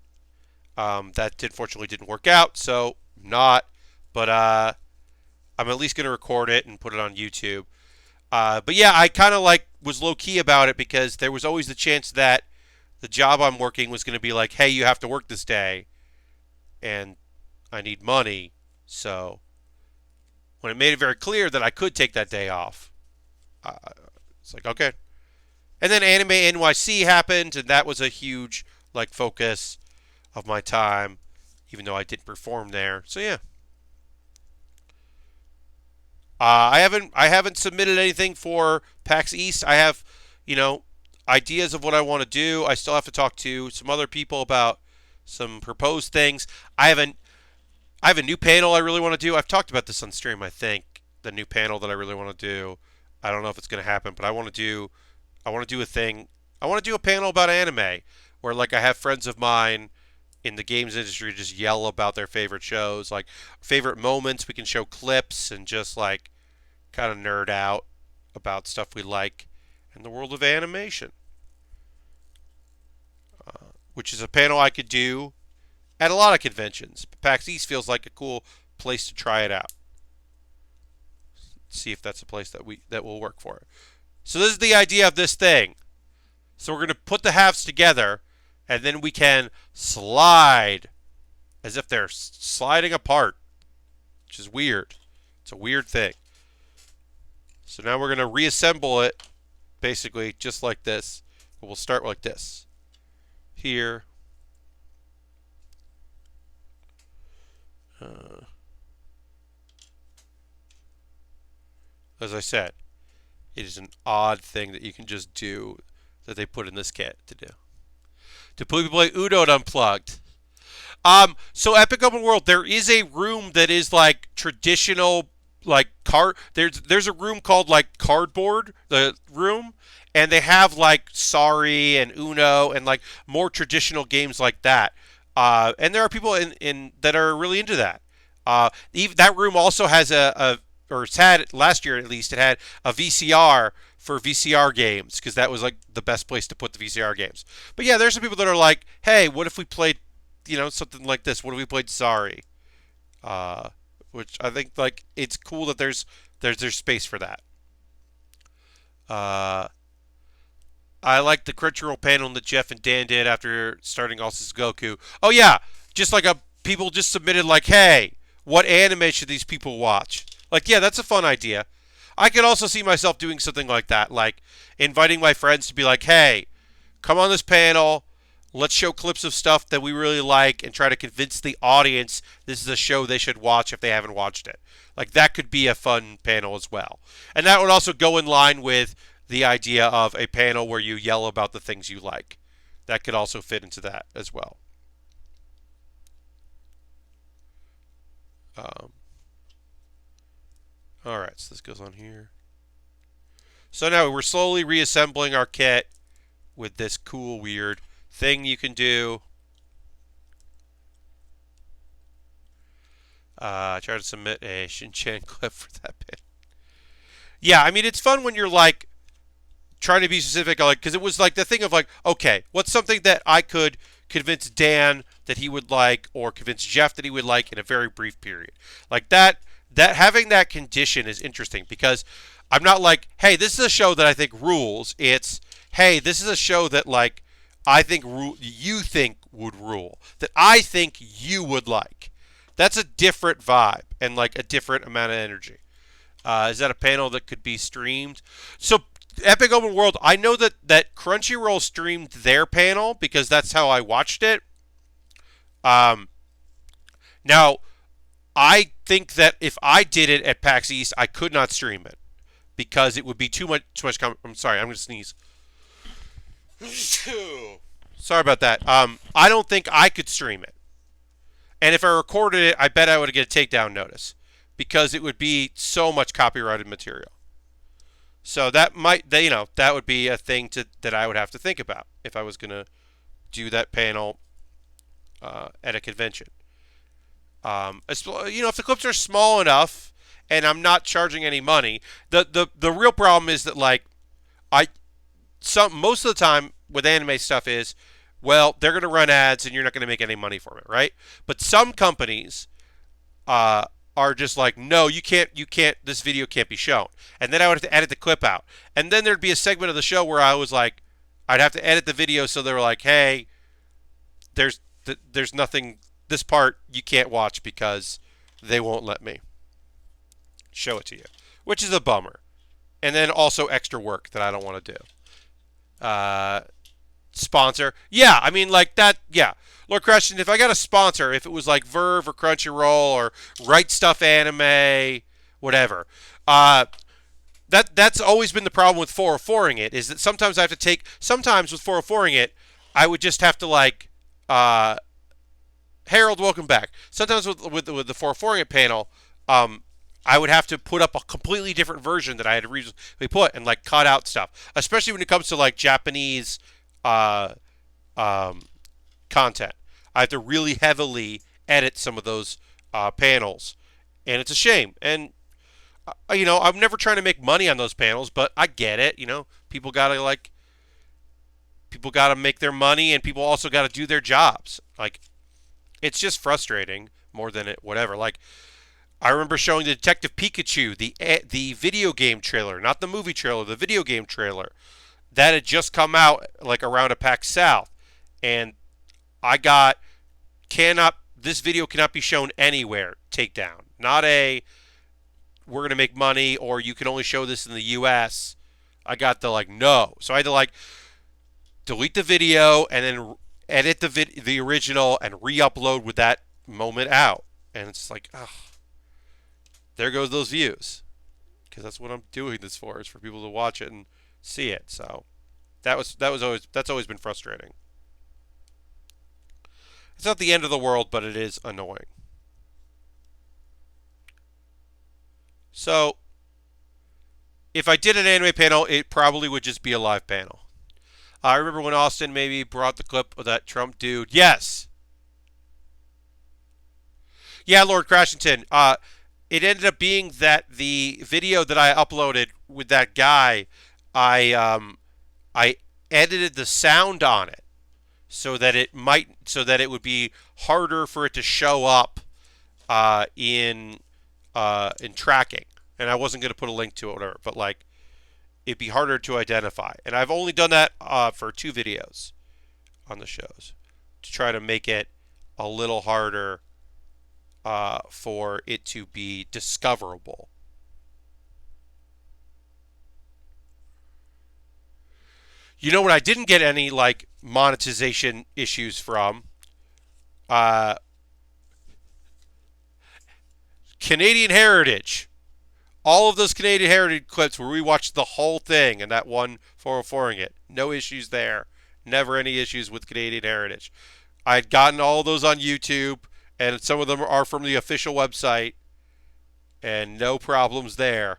That unfortunately didn't work out, so not. But I'm at least going to record it and put it on YouTube. But yeah, I kind of like was low key about it because there was always the chance that the job I'm working was going to be like, hey, you have to work this day, and I need money. So when it made it very clear that I could take that day off, uh, it's like okay. And then Anime NYC happened, and that was a huge like focus of my time, even though I didn't perform there. So yeah, I haven't submitted anything for PAX East. I have, you know, ideas of what I want to do. I still have to talk to some other people about some proposed things. I have a new panel I really want to do. I've talked about this on stream, I think. The new panel that I really want to do. I don't know if it's going to happen, but I want to do a thing. I want to do a panel about anime where like I have friends of mine in the games industry just yell about their favorite shows, like favorite moments. We can show clips and just like kind of nerd out about stuff we like in the world of animation, which is a panel I could do at a lot of conventions. PAX East feels like a cool place to try it out. See if that's a place that will work for it. So this is the idea of this thing. So we're going to put the halves together, and then we can slide as if they're sliding apart, which is weird. It's a weird thing. So now we're going to reassemble it, basically just like this. We'll start like this. Here. As I said, it is an odd thing that you can just do that they put in this kit to do. To play Uno Unplugged. So Epic Open World, there is a room that is like traditional, like There's a room called like Cardboard, the room, and they have like Sorry and Uno and like more traditional games like that. And there are people in that are really into that. Even, that room also has or it's had last year at least. It had a VCR for VCR games because that was like the best place to put the VCR games. But yeah, there's some people that are like, hey, what if we played, something like this? What if we played Sorry? Which I think like it's cool that there's space for that. I like the Crunchyroll panel that Jeff and Dan did after starting All Systems Goku. Oh yeah, just like people just submitted like, hey, what anime should these people watch? Like, yeah, that's a fun idea. I could also see myself doing something like that, like inviting my friends to be like, hey, come on this panel. Let's show clips of stuff that we really like and try to convince the audience this is a show they should watch if they haven't watched it. Like, that could be a fun panel as well. And that would also go in line with the idea of a panel where you yell about the things you like. That could also fit into that as well. Alright, so this goes on here. So now we're slowly reassembling our kit with this cool, weird thing you can do. Try to submit a Shin-Chan clip for that bit. Yeah, I mean, it's fun when you're like trying to be specific, like, because it was like the thing of like, okay, what's something that I could convince Dan that he would like, or convince Jeff that he would like in a very brief period, like that. That having that condition is interesting because I'm not like, hey, this is a show that I think rules. It's, hey, this is a show that like I think you think would rule, that I think you would like. That's a different vibe and like a different amount of energy. Is that a panel that could be streamed? So Epic Open World, I know that Crunchyroll streamed their panel because that's how I watched it. Now, I think that if I did it at PAX East, I could not stream it because it would be too much. I'm sorry, I'm going to sneeze. Sorry about that. I don't think I could stream it. And if I recorded it, I bet I would get a takedown notice because it would be so much copyrighted material. So that might, that would be a thing that I would have to think about if I was going to do that panel at a convention. If the clips are small enough and I'm not charging any money, the real problem is that like I most of the time with anime stuff is, well, they're going to run ads and you're not going to make any money from it, right? But some companies uh, are just like, no, you can't, this video can't be shown. And then I would have to edit the clip out. And then there'd be a segment of the show where I was like, I'd have to edit the video so they were like, hey, there's nothing, this part you can't watch because they won't let me show it to you, which is a bummer. And then also extra work that I don't want to do. Sponsor. Yeah, I mean, like that, yeah. Lord Christian, if I got a sponsor, if it was like Verve or Crunchyroll or Right Stuff Anime, whatever, that's always been the problem with 404ing it, is that sometimes sometimes with 404ing it, I would just have to like, Harold, welcome back. Sometimes with the 404ing it panel, I would have to put up a completely different version that I had recently put and like cut out stuff, especially when it comes to like Japanese uh, um, content. I have to really heavily edit some of those panels, and it's a shame. And I'm never trying to make money on those panels, but I get it. People gotta make their money, and people also gotta do their jobs. Like, it's just frustrating more than it whatever. Like, I remember showing the Detective Pikachu, the video game trailer, not the movie trailer, the video game trailer that had just come out like around a PAX South, and I got this video cannot be shown anywhere. Takedown. Not a we're gonna make money or you can only show this in the U.S. I got the like no, so I had to like delete the video and then edit the original and re-upload with that moment out, and it's like, ugh, there goes those views, because that's what I'm doing this for, is for people to watch it and see it. So that's always been frustrating. It's not the end of the world, but it is annoying. So if I did an anime panel, it probably would just be a live panel. I remember when Austin maybe brought the clip of that Trump dude. Yes. Yeah, Lord Crashington. It ended up being that the video that I uploaded with that guy, I edited the sound on it so that it would be harder for it to show up in tracking. And I wasn't going to put a link to it or whatever, but like it'd be harder to identify. And I've only done that for 2 videos on the shows to try to make it a little harder for it to be discoverable. You know what I didn't get any like monetization issues from? Uh, Canadian Heritage. All of those Canadian Heritage clips where we watched the whole thing and that one 404ing it. No issues there. Never any issues with Canadian Heritage. I had gotten all of those on YouTube, and some of them are from the official website, and no problems there.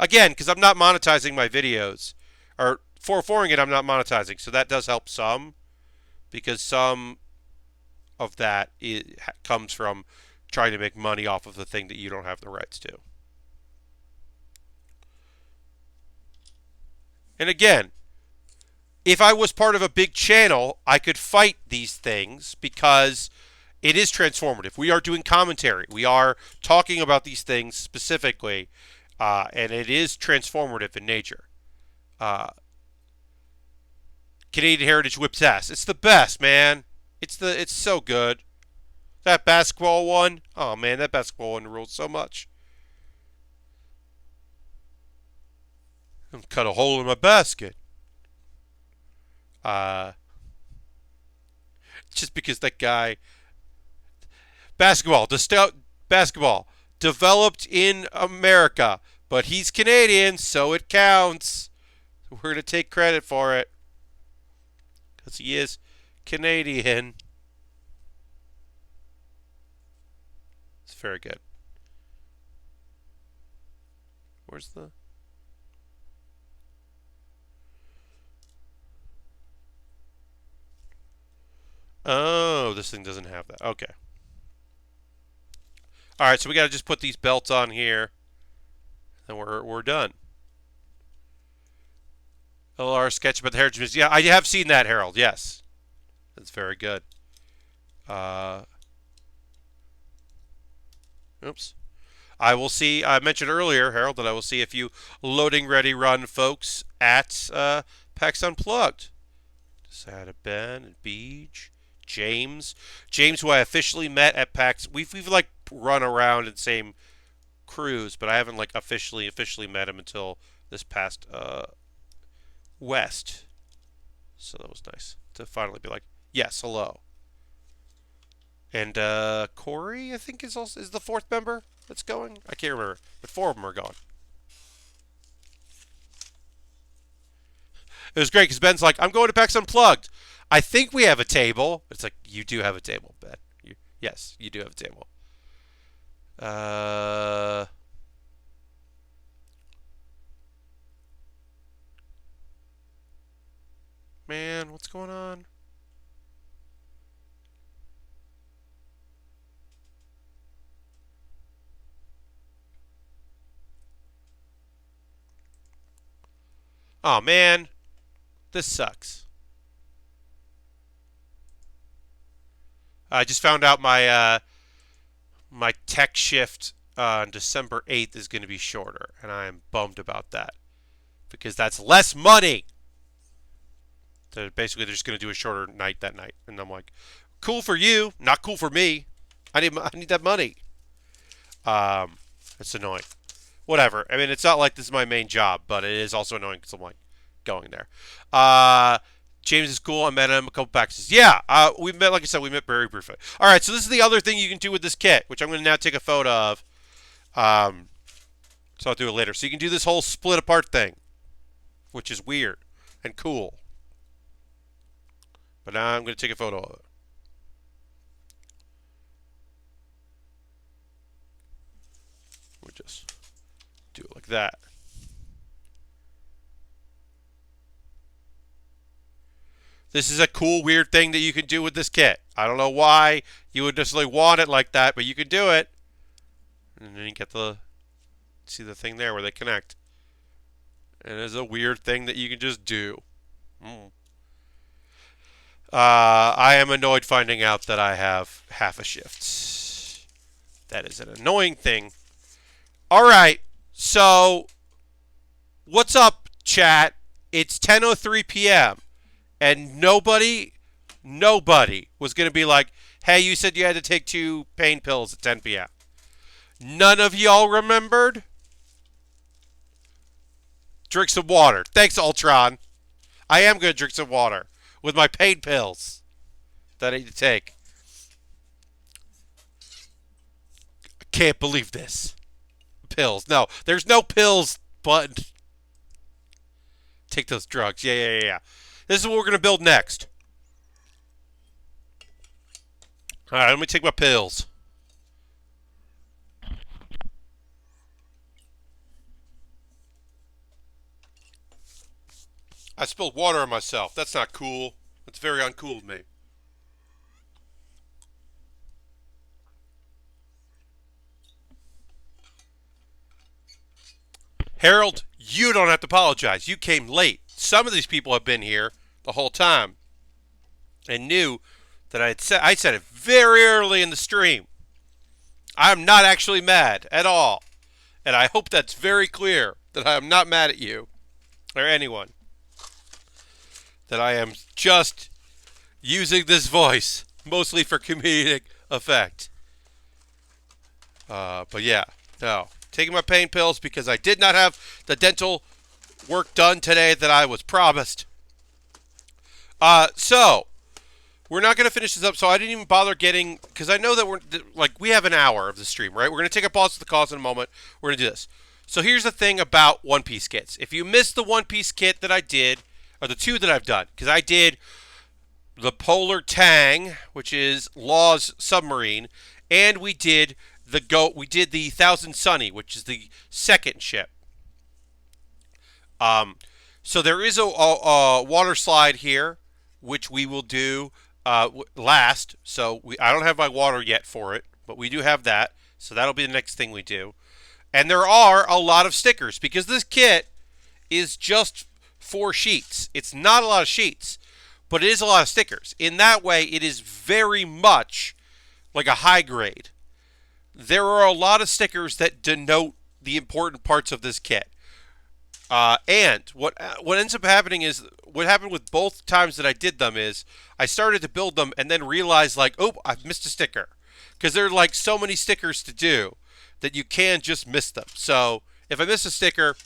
Again, because I'm not monetizing my videos. Or 404ing it, I'm not monetizing. So that does help some, because some of that comes from trying to make money off of the thing that you don't have the rights to. And again, if I was part of a big channel, I could fight these things because it is transformative. We are doing commentary. We are talking about these things specifically, and it is transformative in nature. Canadian Heritage whips ass. It's the best, man. It's so good. That basketball one, oh man, that basketball one rules so much. Cut a hole in my basket. Just because that guy, basketball developed in America, but he's Canadian, so it counts. We're going to take credit for it because he is Canadian. It's very good. Where's the... Oh, this thing doesn't have that. Okay. All right, so we got to just put these belts on here, and we're done. LR sketch about the Heritage. Yeah, I have seen that, Harold. Yes, that's very good. Uh, oops. I will see. I mentioned earlier, Harold, that I will see a few loading ready run folks at PAX Unplugged. Sada Ben and Beej, James, who I officially met at PAX. We've like run around in same crews, but I haven't like officially met him until this past West. So that was nice to finally be like, yes, hello. And Corey, I think is the fourth member that's going. I can't remember, but four of them are going. It was great because Ben's like, I'm going to PAX Unplugged. I think we have a table. It's like, you do have a table, Ben. Yes, you do have a table. Man, what's going on? Oh man, this sucks. I just found out my tech shift on December 8th is going to be shorter, and I am bummed about that because that's less money. So basically, they're just going to do a shorter night that night, and I'm like, cool for you, not cool for me. I need that money. It's annoying. Whatever. I mean, it's not like this is my main job, but it is also annoying because I'm like going there. James is cool. I met him a couple packs. Yeah, we met. Like I said, we met very briefly. All right, so this is the other thing you can do with this kit, which I'm going to now take a photo of. So I'll do it later. So you can do this whole split apart thing, which is weird and cool. But now I'm going to take a photo of it. We'll just do it like that. This is a cool, weird thing that you can do with this kit. I don't know why you would necessarily want it like that, but you can do it. And then you get the see the thing there where they connect. And it's a weird thing that you can just do. I am annoyed finding out that I have half a shift. That is an annoying thing. All right, so what's up, chat? It's 10:03 p.m. and nobody was going to be like, hey, you said you had to take 2 pain pills at 10 p.m. None of y'all remembered? Drink some water. Thanks, Ultron. I am going to drink some water with my pain pills that I need to take. I can't believe this. Pills. No, there's no pills, but take those drugs. Yeah. This is what we're going to build next. All right, let me take my pills. I spilled water on myself. That's not cool. That's very uncool of me. Harold, you don't have to apologize. You came late. Some of these people have been here the whole time and knew that I said it very early in the stream. I'm not actually mad at all. And I hope that's very clear that I am not mad at you or anyone. That I am just using this voice mostly for comedic effect. But yeah, no. Taking my pain pills because I did not have the dental work done today that I was promised. So we're not going to finish this up. So I didn't even bother getting, because I know that we have an hour of the stream, right? We're going to take a pause to the cause in a moment. We're going to do this. So here's the thing about One Piece kits. If you missed the One Piece kit that I did, or the 2 that I've done, because I did the Polar Tang, which is Law's submarine, and we did the Thousand Sunny, which is the second ship. So there is a water slide here, which we will do last. So I don't have my water yet for it, but we do have that. So that'll be the next thing we do. And there are a lot of stickers because this kit is just 4 sheets. It's not a lot of sheets, but it is a lot of stickers. In that way, it is very much like a high grade. There are a lot of stickers that denote the important parts of this kit. And what ends up happening is what happened with both times that I did them is I started to build them and then realized like, oh, I've missed a sticker because there are like so many stickers to do that you can just miss them. So if I miss a sticker,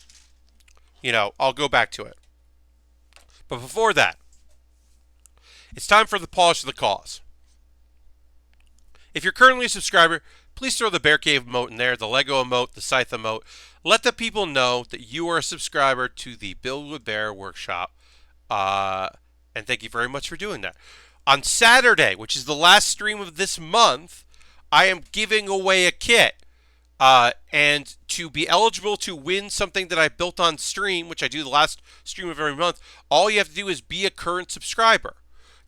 I'll go back to it. But before that, it's time for the polish of the cause. If you're currently a subscriber, please throw the Bear Cave emote in there, the Lego emote, the Scythe emote. Let the people know that you are a subscriber to the Build with Bear workshop. And thank you very much for doing that. On Saturday, which is the last stream of this month, I am giving away a kit. And to be eligible to win something that I built on stream, which I do the last stream of every month, all you have to do is be a current subscriber.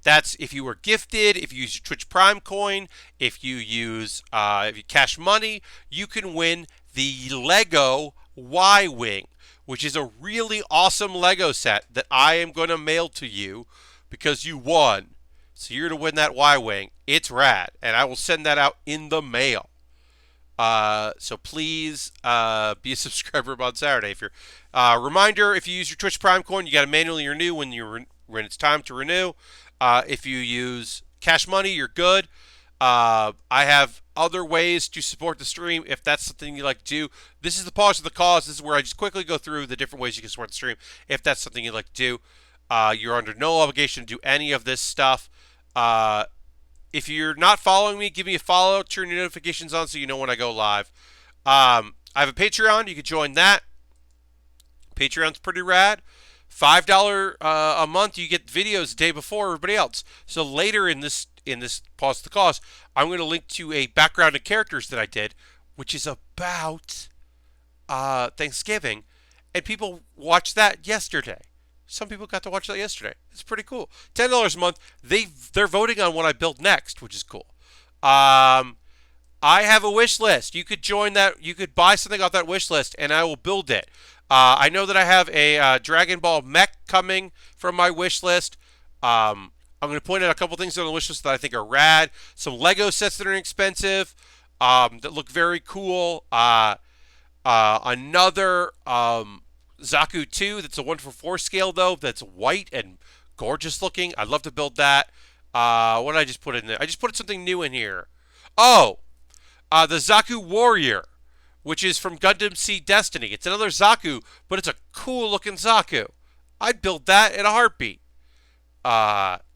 That's if you were gifted, if you use your Twitch Prime coin, if you cash money, you can win the Lego Y-Wing, which is a really awesome Lego set that I am going to mail to you because you won. So you're going to win that Y-Wing. It's rad, and I will send that out in the mail. So please be a subscriber on Saturday. If you're reminder, if you use your Twitch Prime coin, you got to manually renew when it's time to renew. If you use cash money, you're good. I have other ways to support the stream if that's something you like to do. This is the pause of the cause. This is where I just quickly go through the different ways you can support the stream if that's something you'd like to do. You're under no obligation to do any of this stuff. If you're not following me, give me a follow. Turn your notifications on so you know when I go live. I have a Patreon. You can join that. Patreon's pretty rad. $5 a month, you get videos the day before everybody else. So later in this pause of the cause, I'm going to link to a background of characters that I did, which is about Thanksgiving, and people watched that yesterday. Some people got to watch that yesterday. It's pretty cool. $10 a month. They're voting on what I build next, which is cool. I have a wish list. You could join that. You could buy something off that wish list, and I will build it. I know that I have a Dragon Ball mech coming from my wish list. I'm going to point out a couple things on the wish list that I think are rad. Some Lego sets that are inexpensive, that look very cool. Another Zaku 2 that's a 1/4 scale, though, that's white and gorgeous looking. I'd love to build that. What did I just put in there? I just put something new in here. Oh, the Zaku Warrior, which is from Gundam Seed Destiny. It's another Zaku, but it's a cool-looking Zaku. I'd build that in a heartbeat.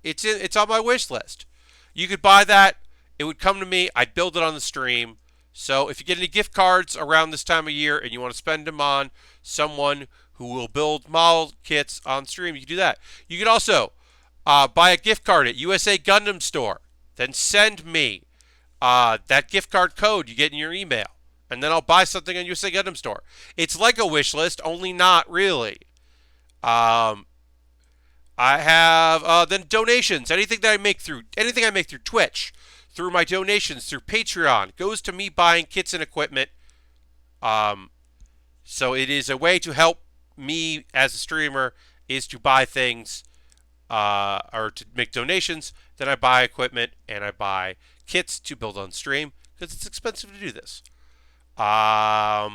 It's on my wish list. You could buy that. It would come to me. I'd build it on the stream. So if you get any gift cards around this time of year and you want to spend them on someone who will build model kits on stream, you can do that. You can also buy a gift card at USA Gundam Store. Then send me that gift card code you get in your email. And then I'll buy something on USA Gundam Store. It's like a wish list, only not really. I have then donations. Anything I make through Twitch, through my donations, through Patreon, goes to me buying kits and equipment. So it is a way to help me as a streamer is to buy things or to make donations. Then I buy equipment and I buy kits to build on stream because it's expensive to do this. I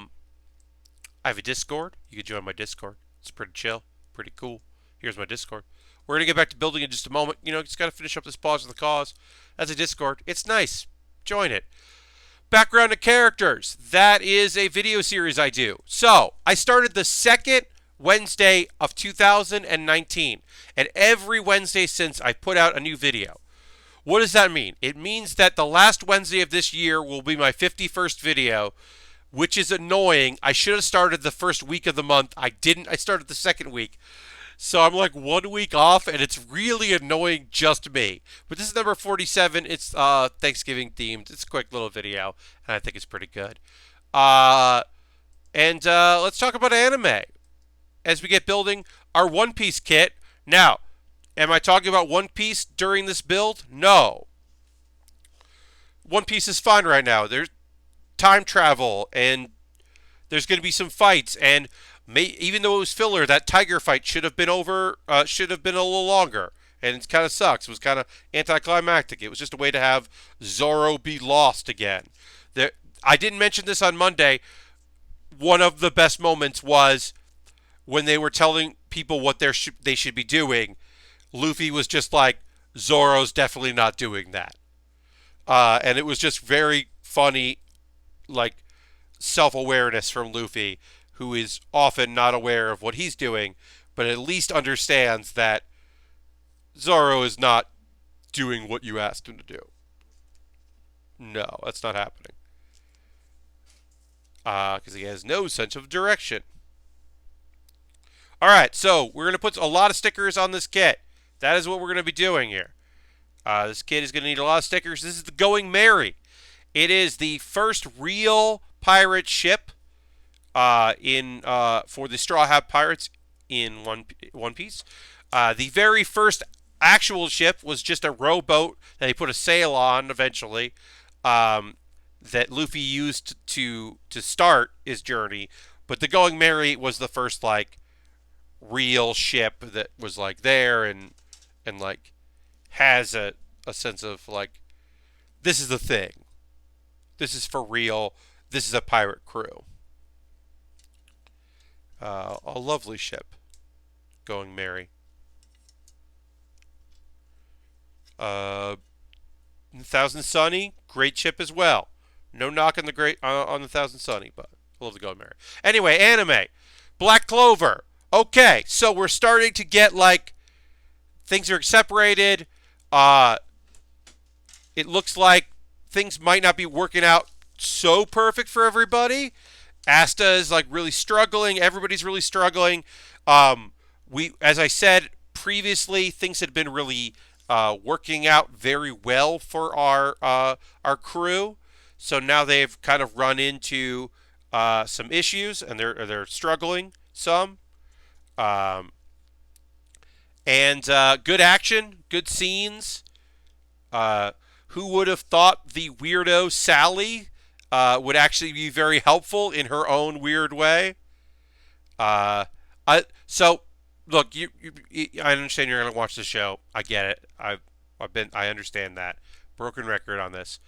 have a Discord. You can join my Discord. It's pretty chill, pretty cool. Here's my Discord. We're going to get back to building in just a moment. Just got to finish up this pause of the cause. That's a Discord. It's nice. Join it. Background of characters. That is a video series I do. So, I started the second Wednesday of 2019. And every Wednesday since, I put out a new video. What does that mean? It means that the last Wednesday of this year will be my 51st video, which is annoying. I should have started the first week of the month. I didn't. I started the second week. So I'm like 1 week off, and it's really annoying just me. But this is number 47. It's Thanksgiving themed. It's a quick little video, and I think it's pretty good. Let's talk about anime as we get building our One Piece kit. Now, Am I talking about One Piece during this build? No. One Piece is fine right now. There's time travel, and there's going to be some fights, and even though it was filler, that tiger fight should have been over. Should have been a little longer, and it kind of sucks. It was kind of anticlimactic. It was just a way to have Zoro be lost again. There, I didn't mention this on Monday. One of the best moments was when they were telling people what they should be doing. Luffy was just like, Zoro's definitely not doing that. And it was just very funny, like, self-awareness from Luffy, who is often not aware of what he's doing, but at least understands that Zoro is not doing what you asked him to do. No, that's not happening. Because he has no sense of direction. Alright, so we're going to put a lot of stickers on this kit. That is what we're going to be doing here. This kit is going to need a lot of stickers. This is the Going Merry. It is the first real pirate ship for the Straw Hat Pirates in One Piece. The very first actual ship was just a rowboat that he put a sail on eventually, that Luffy used to start his journey. But the Going Merry was the first like real ship that was like there and like has a sense of like, this is the thing. This is for real. This is a pirate crew. A lovely ship. Going Merry. Thousand Sunny, great ship as well. No knock on the Thousand Sunny, but I love the Going Merry. Anyway, anime. Black Clover. Okay, so we're starting to get like things are separated. It looks like things might not be working out so perfect for everybody. Asta is like really struggling. Everybody's really struggling. As I said previously, things had been really working out very well for our crew. So now they've kind of run into some issues, and they're struggling some. And good action, good scenes. Who would have thought the weirdo Sally would actually be very helpful in her own weird way? So look, I understand you're gonna watch the show. I get it. I understand that. Broken record on this.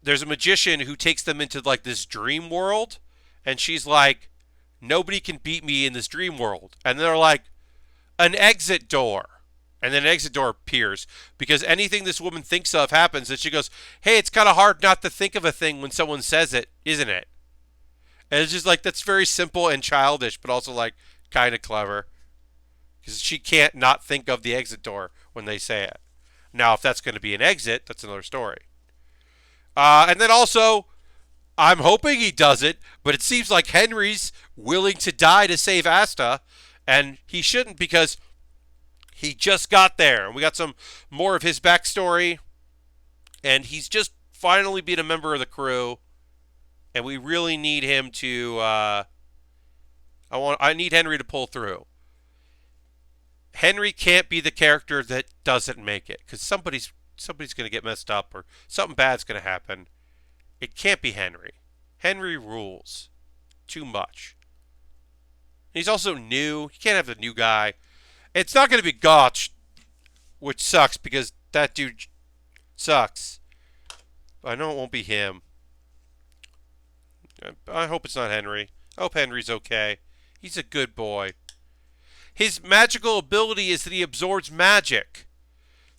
There's a magician who takes them into like this dream world, and she's like, nobody can beat me in this dream world. And they're like, an exit door. And then an exit door appears because anything this woman thinks of happens. And she goes, hey, it's kind of hard not to think of a thing when someone says it, isn't it? And it's just like, that's very simple and childish, but also like kind of clever. Because she can't not think of the exit door when they say it. Now, if that's going to be an exit, that's another story. And then also, I'm hoping he does it, but it seems like Henry's willing to die to save Asta. And he shouldn't, because he just got there. And we got some more of his backstory. And he's just finally been a member of the crew. And we really need him to... I need Henry to pull through. Henry can't be the character that doesn't make it. Because somebody's going to get messed up, or something bad's going to happen. It can't be Henry. Henry rules. Too much. He's also new. You can't have the new guy. It's not going to be Gotch, which sucks because that dude sucks. I know it won't be him. I hope it's not Henry. I hope Henry's okay. He's a good boy. His magical ability is that he absorbs magic.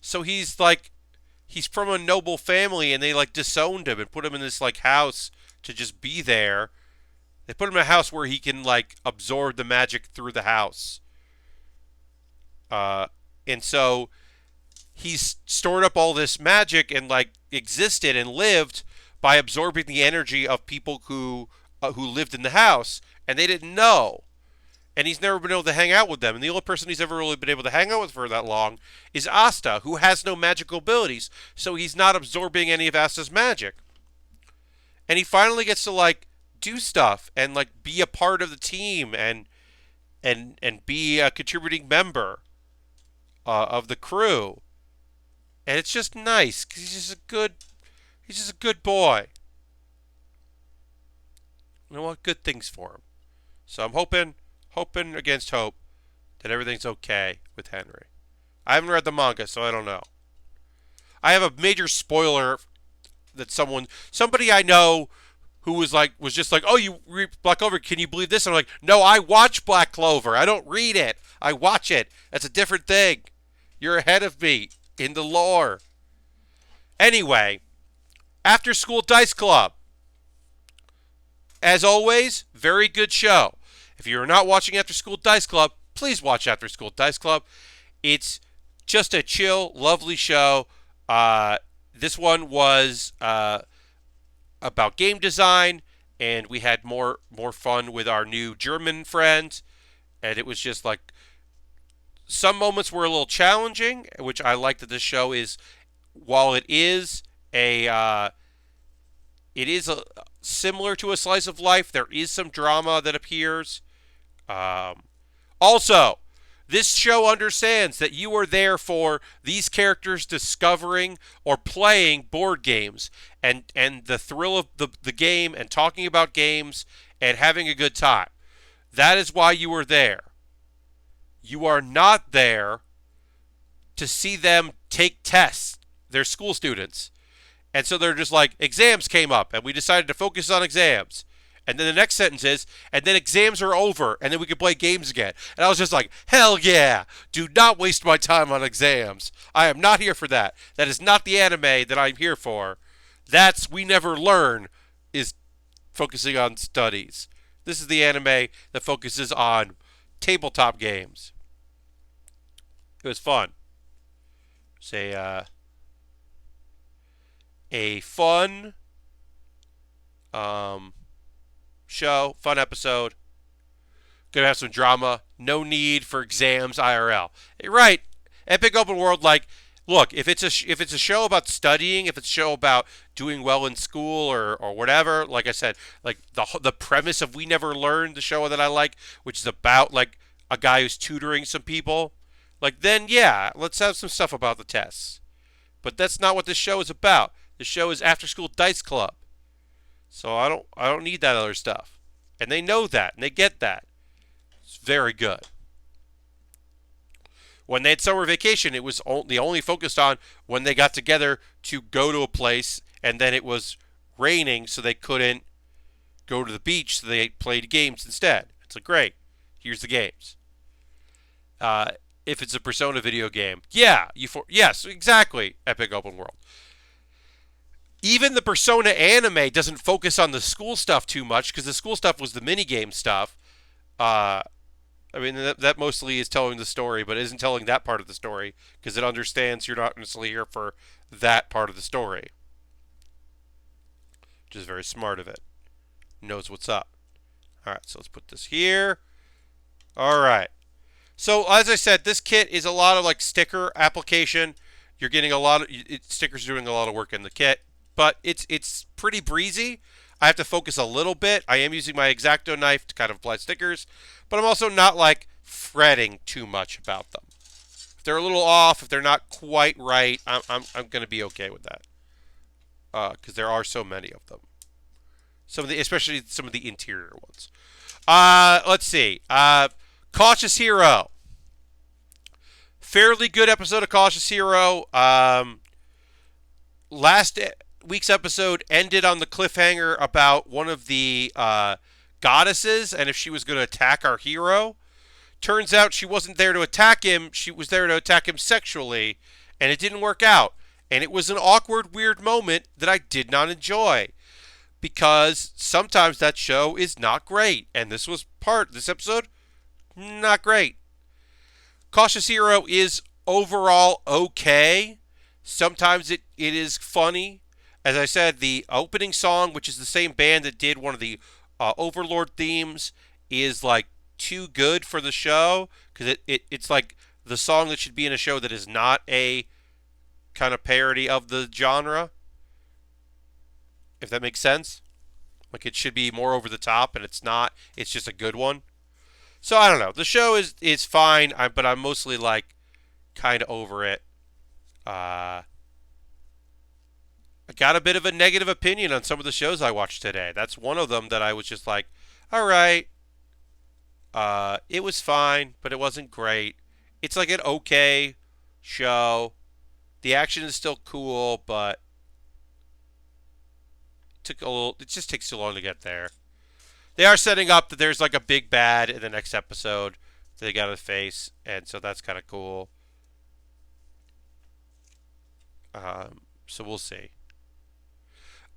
So he's like, he's from a noble family, and they like disowned him and put him in this like house to just be there. They put him in a house where he can like absorb the magic through the house. And so he's stored up all this magic and like existed and lived by absorbing the energy of people who lived in the house, and they didn't know. And he's never been able to hang out with them. And the only person he's ever really been able to hang out with for that long is Asta, who has no magical abilities. So he's not absorbing any of Asta's magic. And he finally gets to like do stuff and like be a part of the team and be a contributing member. of the crew, and it's just nice because he's just a good boy. You know what? Good things for him. So I'm hoping against hope that everything's okay with Henry. I haven't read the manga, so I don't know. I have a major spoiler that somebody I know who was just like, "Oh, you read Black Clover? Can you believe this?" And I'm like, "No, I watch Black Clover. I don't read it. I watch it. That's a different thing. You're ahead of me in the lore." Anyway, After School Dice Club. As always, very good show. If you're not watching After School Dice Club, please watch After School Dice Club. It's just a chill, lovely show. This one was about game design, and we had more fun with our new German friends. And it was just like some moments were a little challenging, which I like that this show is. While it is similar to a slice of life, there is some drama that appears. Also, this show understands that you are there for these characters discovering or playing board games and the thrill of the game and talking about games and having a good time. That is why you are there. You are not there to see them take tests. They're school students. And so they're just like, exams came up, and we decided to focus on exams. And then the next sentence is, and then exams are over, and then we can play games again. And I was just like, hell yeah! Do not waste my time on exams. I am not here for that. That is not the anime that I'm here for. That's We Never Learn is focusing on studies. This is the anime that focuses on tabletop games. It was fun. It's a fun show, fun episode. Gonna have some drama. No need for exams IRL. Right. Epic Open World, like, look, if it's a show about studying, if it's a show about doing well in school or whatever, like I said, like the premise of We Never Learned, the show that I like, which is about like a guy who's tutoring some people, like then yeah, let's have some stuff about the tests. But that's not what this show is about. The show is After School Dice Club. So I don't need that other stuff. And they know that, and they get that. It's very good. When they had summer vacation, it was they only focused on when they got together to go to a place, and then it was raining, so they couldn't go to the beach, so they played games instead. It's like, great, here's the games. If it's a Persona video game, yes, exactly, Epic Open World. Even the Persona anime doesn't focus on the school stuff too much, because the school stuff was the minigame stuff. I mean, that mostly is telling the story, but isn't telling that part of the story, because it understands you're not necessarily here for that part of the story. Which is very smart of it. Knows what's up. Alright, so let's put this here. Alright. So, as I said, this kit is a lot of like sticker application. You're getting a lot of stickers are doing a lot of work in the kit. But it's pretty breezy. I have to focus a little bit. I am using my X-Acto knife to kind of apply stickers, but I'm also not like fretting too much about them. If they're a little off, if they're not quite right, I'm going to be okay with that, because there are so many of them. Especially some of the interior ones. Let's see. Cautious Hero. Fairly good episode of Cautious Hero. Last week's episode ended on the cliffhanger about one of the goddesses and if she was going to attack our hero. Turns out she wasn't there to attack him. She was there to attack him sexually, and it didn't work out. And it was an awkward, weird moment that I did not enjoy, because sometimes that show is not great, and this episode, not great. Cautious Hero is overall okay. Sometimes it is funny. As I said, the opening song, which is the same band that did one of the Overlord themes, is like too good for the show, because it's like the song that should be in a show that is not a kind of parody of the genre, if that makes sense. Like, it should be more over the top, and it's not. It's just a good one. So I don't know. The show is fine, but I'm mostly like, kind of over it. Uh, I got a bit of a negative opinion on some of the shows I watched today. That's one of them that I was just like, all right, it was fine, but it wasn't great. It's like an okay show. The action is still cool, but it just takes too long to get there. They are setting up that there's like a big bad in the next episode that they got to face, and so that's kind of cool. So we'll see.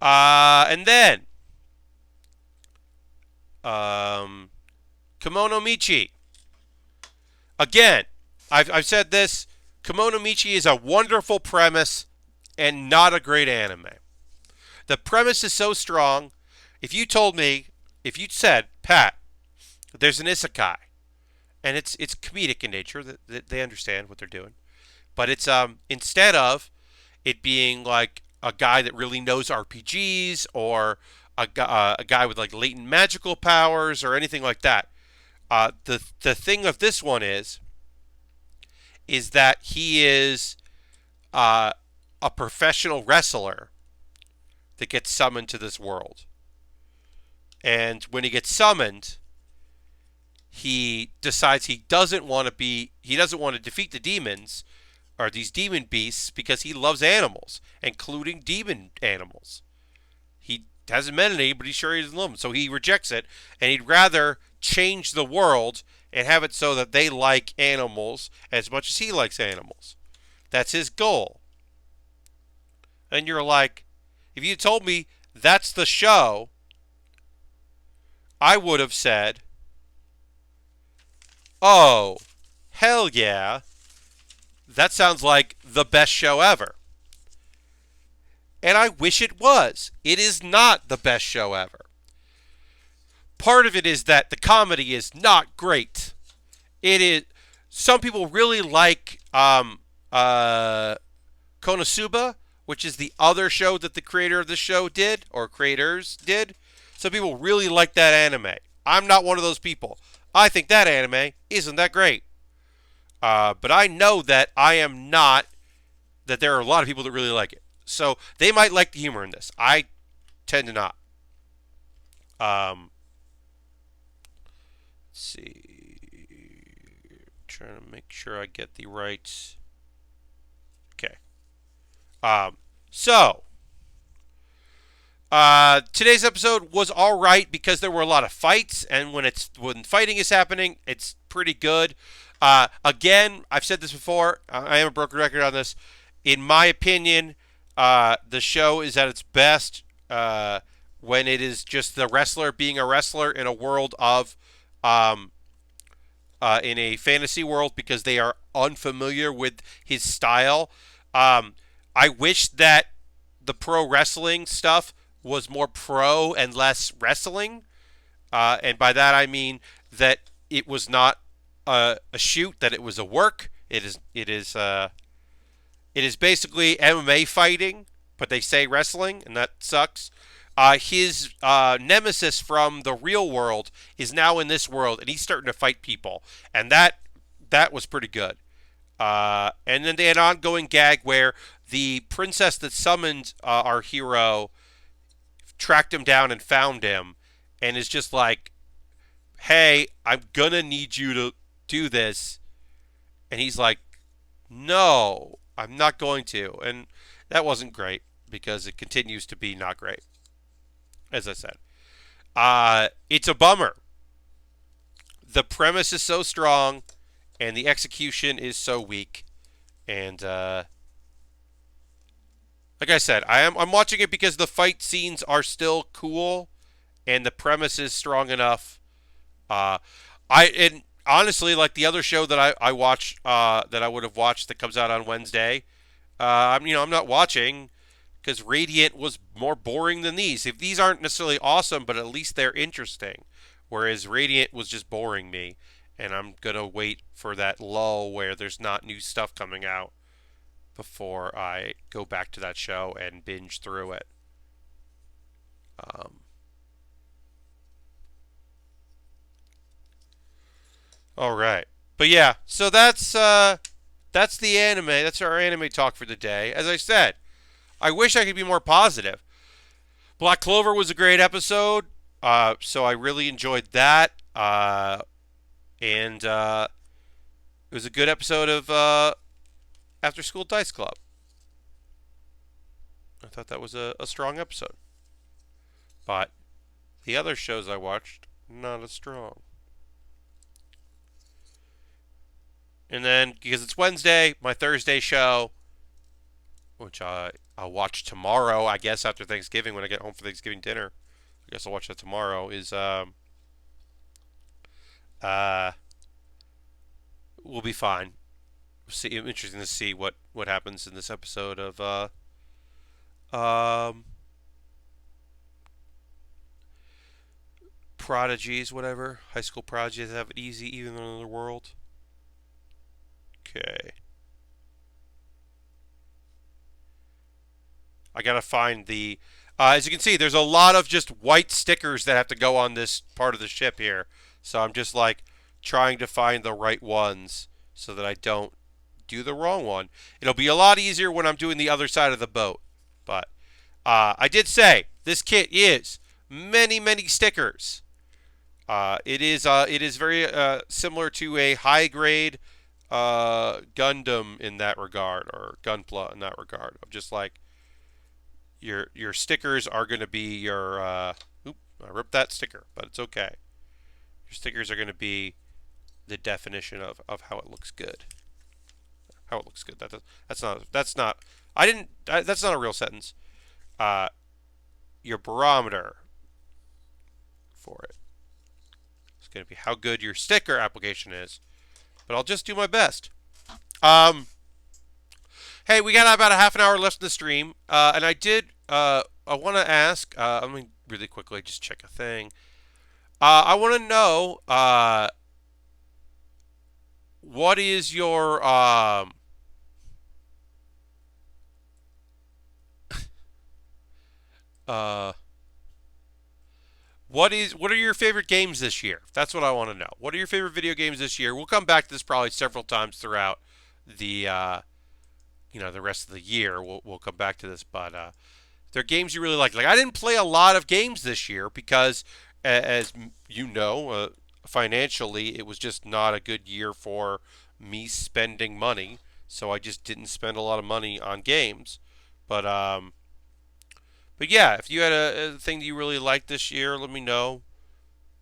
And then um, Kemono Michi. Again, I've said this. Kemono Michi is a wonderful premise and not a great anime. The premise is so strong. If you said, Pat, there's an isekai, and it's comedic in nature, that they understand what they're doing, but it's instead of it being like a guy that really knows RPGs or a guy with like latent magical powers or anything like that. The thing of this one is that he is uh, a professional wrestler that gets summoned to this world. And when he gets summoned, he decides he doesn't want to defeat the demons or these demon beasts because he loves animals, including demon animals. He hasn't met any, but he's sure he doesn't love them. So he rejects it, and he'd rather change the world and have it so that they like animals as much as he likes animals. That's his goal. And you're like, if you told me that's the show, I would have said, oh, hell yeah. That sounds like the best show ever. And I wish it was. It is not the best show ever. Part of it is that the comedy is not great. It is. Some people really like Konosuba, which is the other show that the creator of the show did, or creators did. Some people really like that anime. I'm not one of those people. I think that anime isn't that great. But I know that I am not, that there are a lot of people that really like it. So they might like the humor in this. I tend to not. Let's see. Trying to make sure I get the right. Okay. So today's episode was all right because there were a lot of fights, and when fighting is happening, it's pretty good. Again, I've said this before. I am a broken record on this. In my opinion, the show is at its best when it is just the wrestler being a wrestler in a world of, in a fantasy world, because they are unfamiliar with his style. I wish that the pro wrestling stuff was more pro and less wrestling. And by that I mean that it was not a shoot, that it was a work. It is basically MMA fighting, but they say wrestling, and that sucks. His nemesis from the real world is now in this world, and he's starting to fight people, and that was pretty good. And then they had an ongoing gag where the princess that summoned our hero tracked him down and found him, and is just like, hey, I'm gonna need you to do this. And he's like, no, I'm not going to. And that wasn't great, because it continues to be not great, as I said. It's a bummer. The premise is so strong, and the execution is so weak. And like I said, I'm watching it because the fight scenes are still cool, and the premise is strong enough. And honestly, like the other show that I watch, that I would have watched, that comes out on Wednesday, I'm not watching because Radiant was more boring than these. If these aren't necessarily awesome, but at least they're interesting, whereas Radiant was just boring me, and I'm gonna wait for that lull where there's not new stuff coming out before I go back to that show and binge through it. All right, but yeah, so that's that's the anime. That's our anime talk for the day. As I said, I wish I could be more positive. Black Clover was a great episode, so I really enjoyed that. And it was a good episode of After School Dice Club. I thought that was a strong episode. But the other shows I watched, not as strong. And then, because it's Wednesday, my Thursday show, which I'll watch tomorrow, I guess, after Thanksgiving, when I get home for Thanksgiving dinner. I guess I'll watch that tomorrow, is, will be fine. See, interesting to see what happens in this episode of, Prodigies, whatever. High school prodigies have it easy even in another world. Okay. I gotta find the. As you can see, there's a lot of just white stickers that have to go on this part of the ship here. So I'm just like trying to find the right ones so that I don't do the wrong one. It'll be a lot easier when I'm doing the other side of the boat. But I did say this kit is many stickers. It is very similar to a high grade Gundam in that regard, or Gunpla in that regard. Just like your stickers are going to be your. Oop, I ripped that sticker, but it's okay. Your stickers are going to be the definition of how it looks good. How it looks good. That's not. I didn't. That's not a real sentence. Your barometer for it. It's going to be how good your sticker application is. But I'll just do my best. Hey, we got about a half an hour left in the stream. And I want to ask, let me really quickly just check a thing. I want to know, what is your, what are your favorite games this year? That's what I want to know. What are your favorite video games this year? We'll come back to this probably several times throughout the the rest of the year. We'll come back to this, but there are games you really like. Like, I didn't play a lot of games this year because, as you know, financially it was just not a good year for me spending money. So I just didn't spend a lot of money on games. But yeah, if you had a thing that you really liked this year, let me know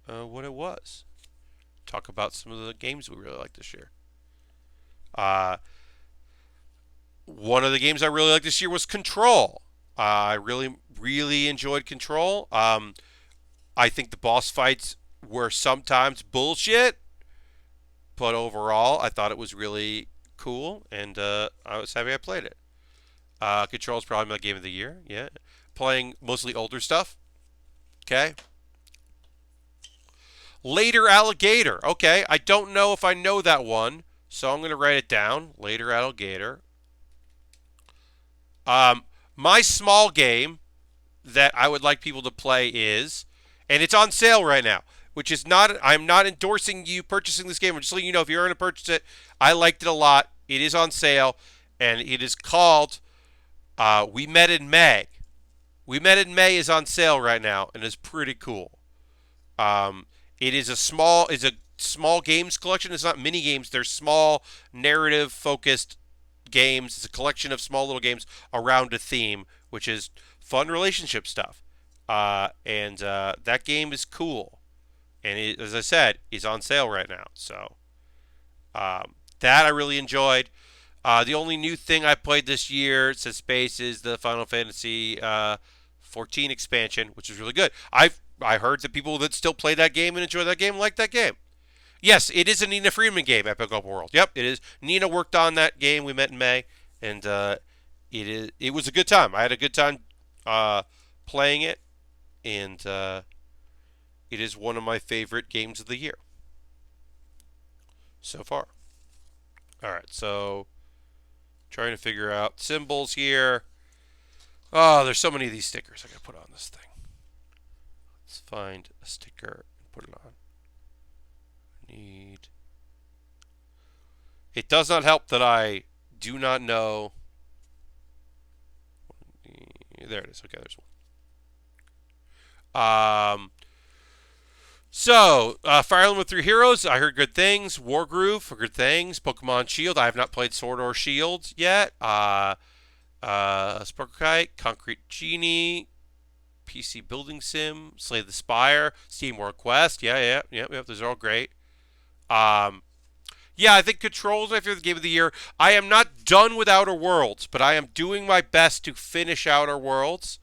what it was. Talk about some of the games we really liked this year. One of the games I really liked this year was Control. I really enjoyed Control. I think the boss fights were sometimes bullshit, but overall, I thought it was really cool, and I was happy I played it. Control is probably my game of the year. Yeah. Playing mostly older stuff. Okay. Later Alligator. Okay, I don't know if I know that one, so I'm going to write it down. Later Alligator. My small game that I would like people to play is, and it's on sale right now, which is not, I'm not endorsing you purchasing this game. I'm just letting you know if you're going to purchase it. I liked it a lot. It is on sale, and it is called We Met in May. We Met in May is on sale right now and is pretty cool. It is a small games collection. It's not mini games. They're small narrative focused games. It's a collection of small little games around a theme, which is fun relationship stuff. And that game is cool. And it, as I said, is on sale right now. So that I really enjoyed. The only new thing I played this year, says Space, is the Final Fantasy 14 expansion, which is really good. I heard that people that still play that game and enjoy that game like that game. Yes, it is a Nina Friedman game, Epic Open World. Yep, it is. Nina worked on that game. We met in May, and it was a good time. I had a good time playing it, and it is one of my favorite games of the year so far. All right, so trying to figure out symbols here. Oh, there's so many of these stickers I gotta put on this thing. Let's find a sticker and put it on. It does not help that I do not know. There it is. Okay, there's one. Fire Emblem with Three Heroes, I heard good things. Wargroove, for good things. Pokemon Shield, I have not played Sword or Shield yet. Sparkle Kite, Concrete Genie, PC Building Sim, Slay the Spire, Steam World Quest. Yeah. Those are all great. Um, yeah, I think Control is my favorite game of the year. I am not done with Outer Worlds, but I am doing my best to finish Outer Worlds.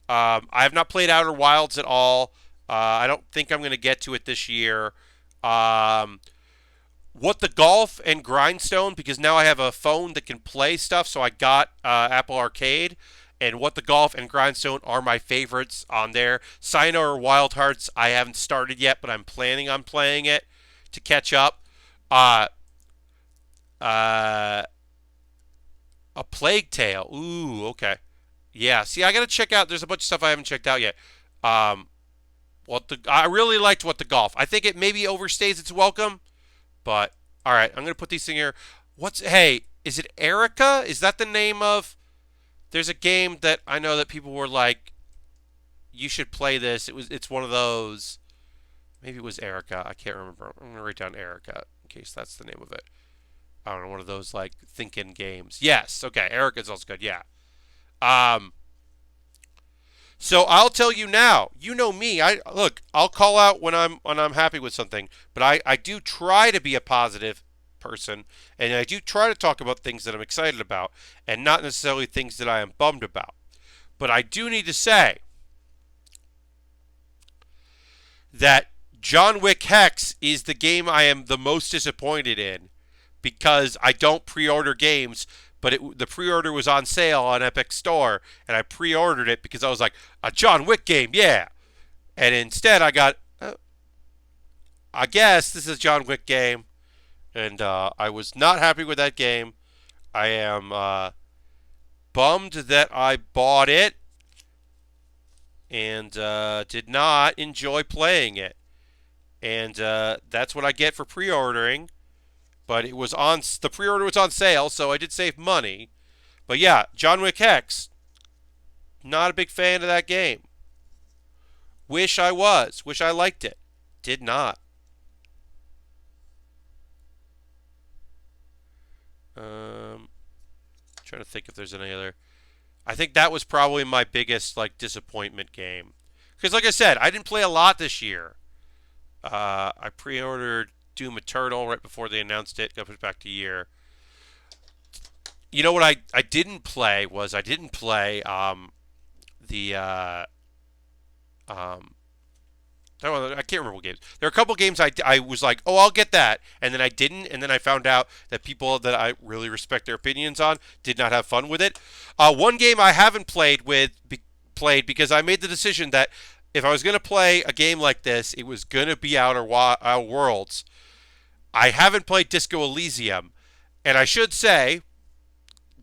I have not played Outer Wilds at all. I don't think I'm going to get to it this year. Um, what the Golf and Grindstone, because now I have a phone that can play stuff, so I got Apple Arcade. And What the Golf and Grindstone are my favorites on there. Sayonara Wild Hearts, I haven't started yet, but I'm planning on playing it to catch up. Uh, uh, a Plague Tale. Ooh, okay. Yeah, see, I gotta check out. There's a bunch of stuff I haven't checked out yet. Um, I really liked What the Golf. I think it maybe overstays its welcome, but all right, I'm gonna put these in here. Hey? Is it Erica? Is that the name of? There's a game that I know that people were like, you should play this. It's one of those. Maybe it was Erica. I can't remember. I'm gonna write down Erica in case that's the name of it. I don't know, one of those like thinking games. Yes, okay. Erica's also good. Yeah. Um, So I'll tell you now. You know me. I'll call out when I'm happy with something, but I do try to be a positive person, and I do try to talk about things that I'm excited about, and not necessarily things that I am bummed about. But I do need to say that John Wick Hex is the game I am the most disappointed in because I don't pre-order games, but the pre-order was on sale on Epic Store, and I pre-ordered it because I was like, a John Wick game, yeah. And instead I got, I guess this is a John Wick game, and I was not happy with that game. I am bummed that I bought it and did not enjoy playing it. And that's what I get for pre-ordering. But the pre-order was on sale, so I did save money. But yeah, John Wick Hex, not a big fan of that game. Wish I was. Wish I liked it. Did not. Trying to think if there's any other. I think that was probably my biggest like disappointment game. Because like I said, I didn't play a lot this year. I pre-ordered Doom Eternal right before they announced it. Got pushed back to a year. You know what I didn't play was I didn't play the I can't remember what games. There are a couple games I was like, oh, I'll get that, and then I didn't, and then I found out that people that I really respect their opinions on did not have fun with it. One game I haven't played because I made the decision that if I was going to play a game like this, it was going to be Outer Worlds. I haven't played Disco Elysium, and I should say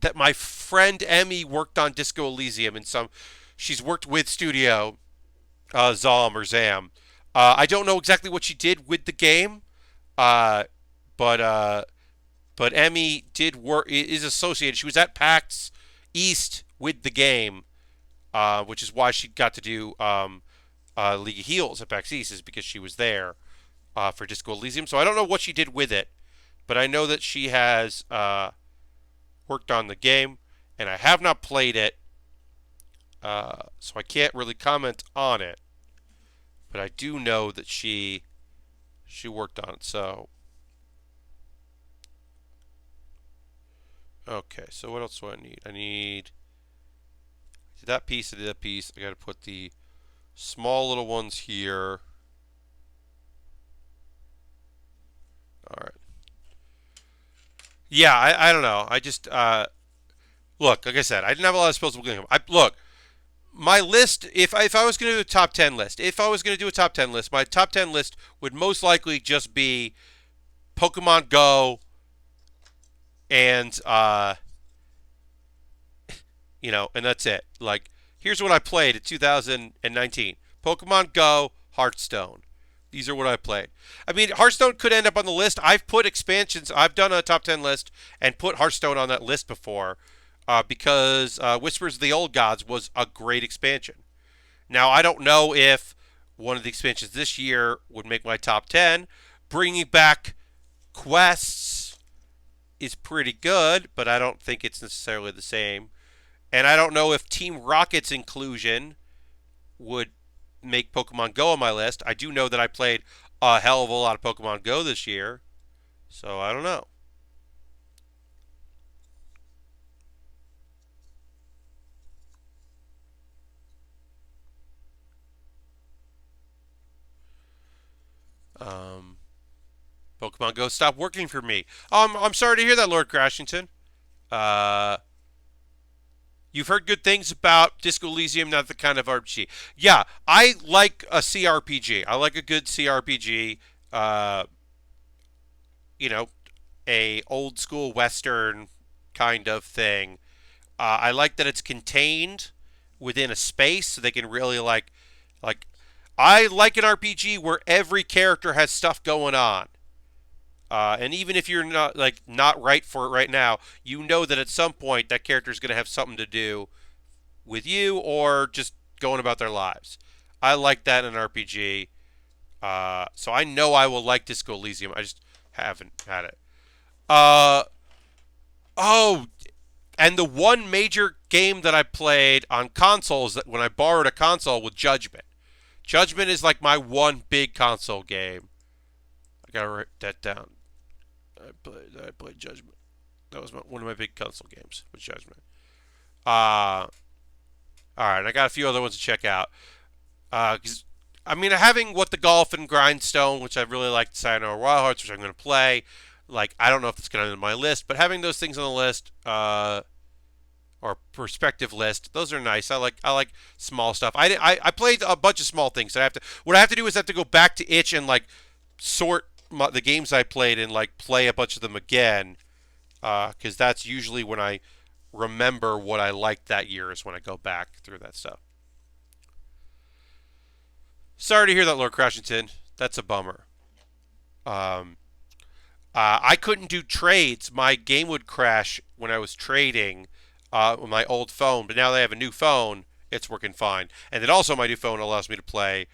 that my friend Emmy worked on Disco Elysium in some. She's worked with Studio Zom or Zam. I don't know exactly what she did with the game, uh, but but Emmy did work. Is associated. She was at PAX East with the game, which is why she got to do League of Heels at PAX East, is because she was there for Disco Elysium. So I don't know what she did with it, but I know that she has worked on the game, and I have not played it, so I can't really comment on it. But I do know that she worked on it. So okay, so what else do I need? I did that piece. I did that piece. I got to put the small little ones here. All right. Yeah, I don't know. I just look, like I said, I didn't have a lot of disposable income. Look, my list. If I was going to do a top 10 list, my top 10 list would most likely just be Pokemon Go and and that's it. Like, here's what I played in 2019: Pokemon Go, Hearthstone. These are what I played. I mean, Hearthstone could end up on the list. I've put expansions. I've done a top 10 list and put Hearthstone on that list before because Whispers of the Old Gods was a great expansion. Now, I don't know if one of the expansions this year would make my top 10. Bringing back quests is pretty good, but I don't think it's necessarily the same. And I don't know if Team Rocket's inclusion would make Pokemon Go on my list. I do know that I played a hell of a lot of Pokemon Go this year, so I don't know. Um, Pokemon Go stopped working for me. I'm sorry to hear that, Lord Crashington. Uh, you've heard good things about Disco Elysium, not the kind of RPG. Yeah, I like a CRPG. I like a good CRPG. Uh, you know, a old school Western kind of thing. I like that it's contained within a space, so they can really like. I like an RPG where every character has stuff going on. And even if you're not right for it right now, you know that at some point that character is going to have something to do with you or just going about their lives. I like that in an RPG. So I know I will like Disco Elysium. I just haven't had it. Uh, oh, and the one major game that I played on consoles that when I borrowed a console was Judgment. Judgment is like my one big console game. I gotta write that down. I played Judgment. That was one of my big console games. Was Judgment. Uh, all right. I got a few other ones to check out. 'Cause I mean, having what the Golf and Grindstone, which I really like, Sayonara Wild Hearts, which I'm going to play. Like, I don't know if it's going to be on my list, but having those things on the list, or perspective list, those are nice. I like small stuff. I played a bunch of small things. I have to. What I have to do is I have to go back to itch and like sort the games I played and like play a bunch of them again, because that's usually when I remember what I liked that year is when I go back through that stuff. Sorry to hear that, Lord Crashington. That's a bummer. Um, I couldn't do trades. My game would crash when I was trading with my old phone, but now that I have a new phone, it's working fine. And then also my new phone allows me to play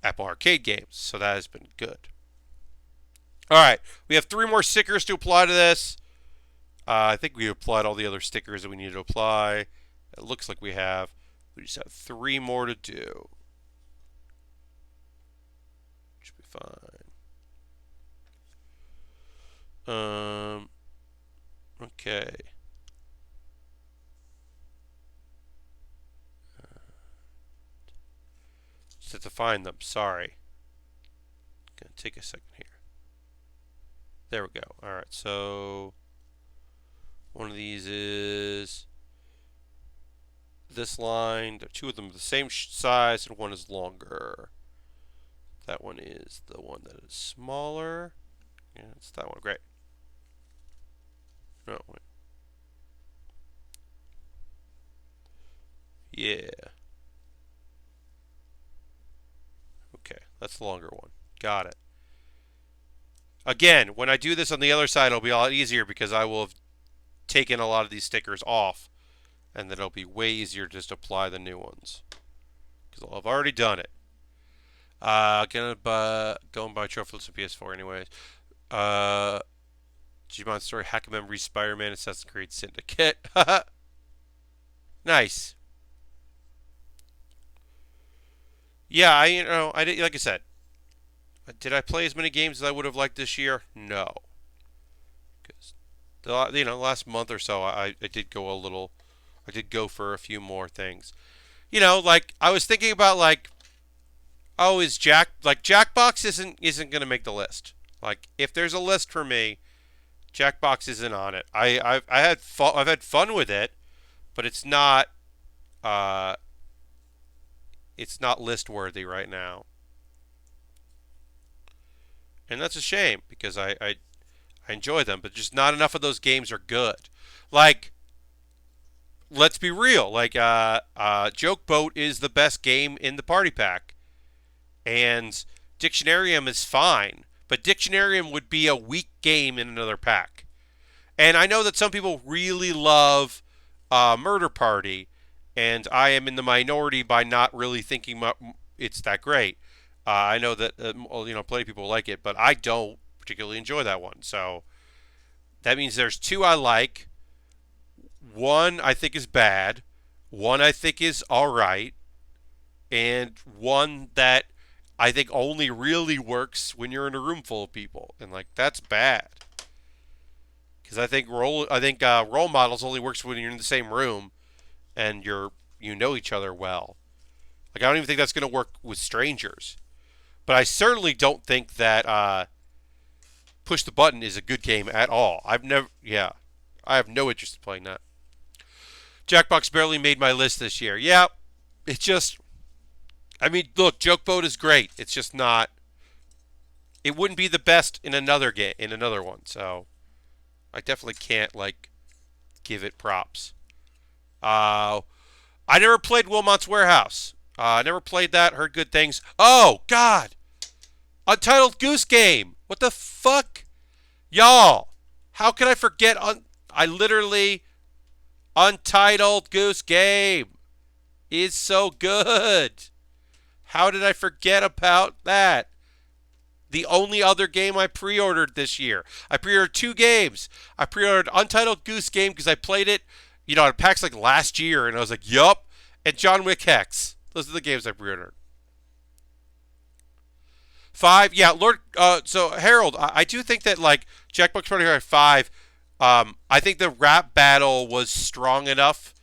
Apple Arcade games, so that has been good. All right, we have three more stickers to apply to this. I think we applied all the other stickers that we need to apply. It looks like we have. We just have three more to do. Should be fine. Okay. Just have to find them. Sorry. Gonna take a second here. There we go. All right. So one of these is this line. There are two of them the same size, and one is longer. That one is the one that is smaller. Yeah, it's that one. Great. No, wait. Yeah. Okay, that's the longer one. Got it. Again, when I do this on the other side, it'll be a lot easier because I will have taken a lot of these stickers off, and then it'll be way easier to just apply the new ones because I'll have already done it. Going by trophies on PS4 anyways. Uh, Digimon Story, Hack a Memory, Spider-Man, Assassin's Creed Syndicate. Nice. Yeah, I did, like I said, did I play as many games as I would have liked this year? No, because last month or so, I did go a little, I did go for a few more things. Like I was thinking about like, oh, is Jackbox isn't gonna make the list. Like if there's a list for me, Jackbox isn't on it. I've had fun with it, but uh it's not list worthy right now. And that's a shame because I enjoy them, but just not enough of those games are good. Like, let's be real. Like, Joke Boat is the best game in the party pack, and Dictionarium is fine, but Dictionarium would be a weak game in another pack. And I know that some people really love Murder Party, and I am in the minority by not really thinking it's that great. I know that plenty of people like it, but I don't particularly enjoy that one. So that means there's two I like. One I think is bad. One I think is all right, and one that I think only really works when you're in a room full of people, and like that's bad. Because I think role models only works when you're in the same room and you know each other well. Like I don't even think that's going to work with strangers. But I certainly don't think that Push the Button is a good game at all. I have no interest in playing that. Jackbox barely made my list this year. Yeah, it's just, look, Joke Boat is great. It's just not. It wouldn't be the best in another one. So I definitely can't give it props. I never played Wilmot's Warehouse. I never played that. Heard good things. Oh God, Untitled Goose Game. What the fuck, y'all? How can I forget? I literally Untitled Goose Game is so good. How did I forget about that? The only other game I pre-ordered this year. I pre-ordered two games. I pre-ordered Untitled Goose Game because I played it, at PAX last year, and I was like, yup. And John Wick Hex. Those are the games I pre-ordered. 5, yeah, Lord. So Harold, I do think that Jackbox Party 5. I think the rap battle was strong enough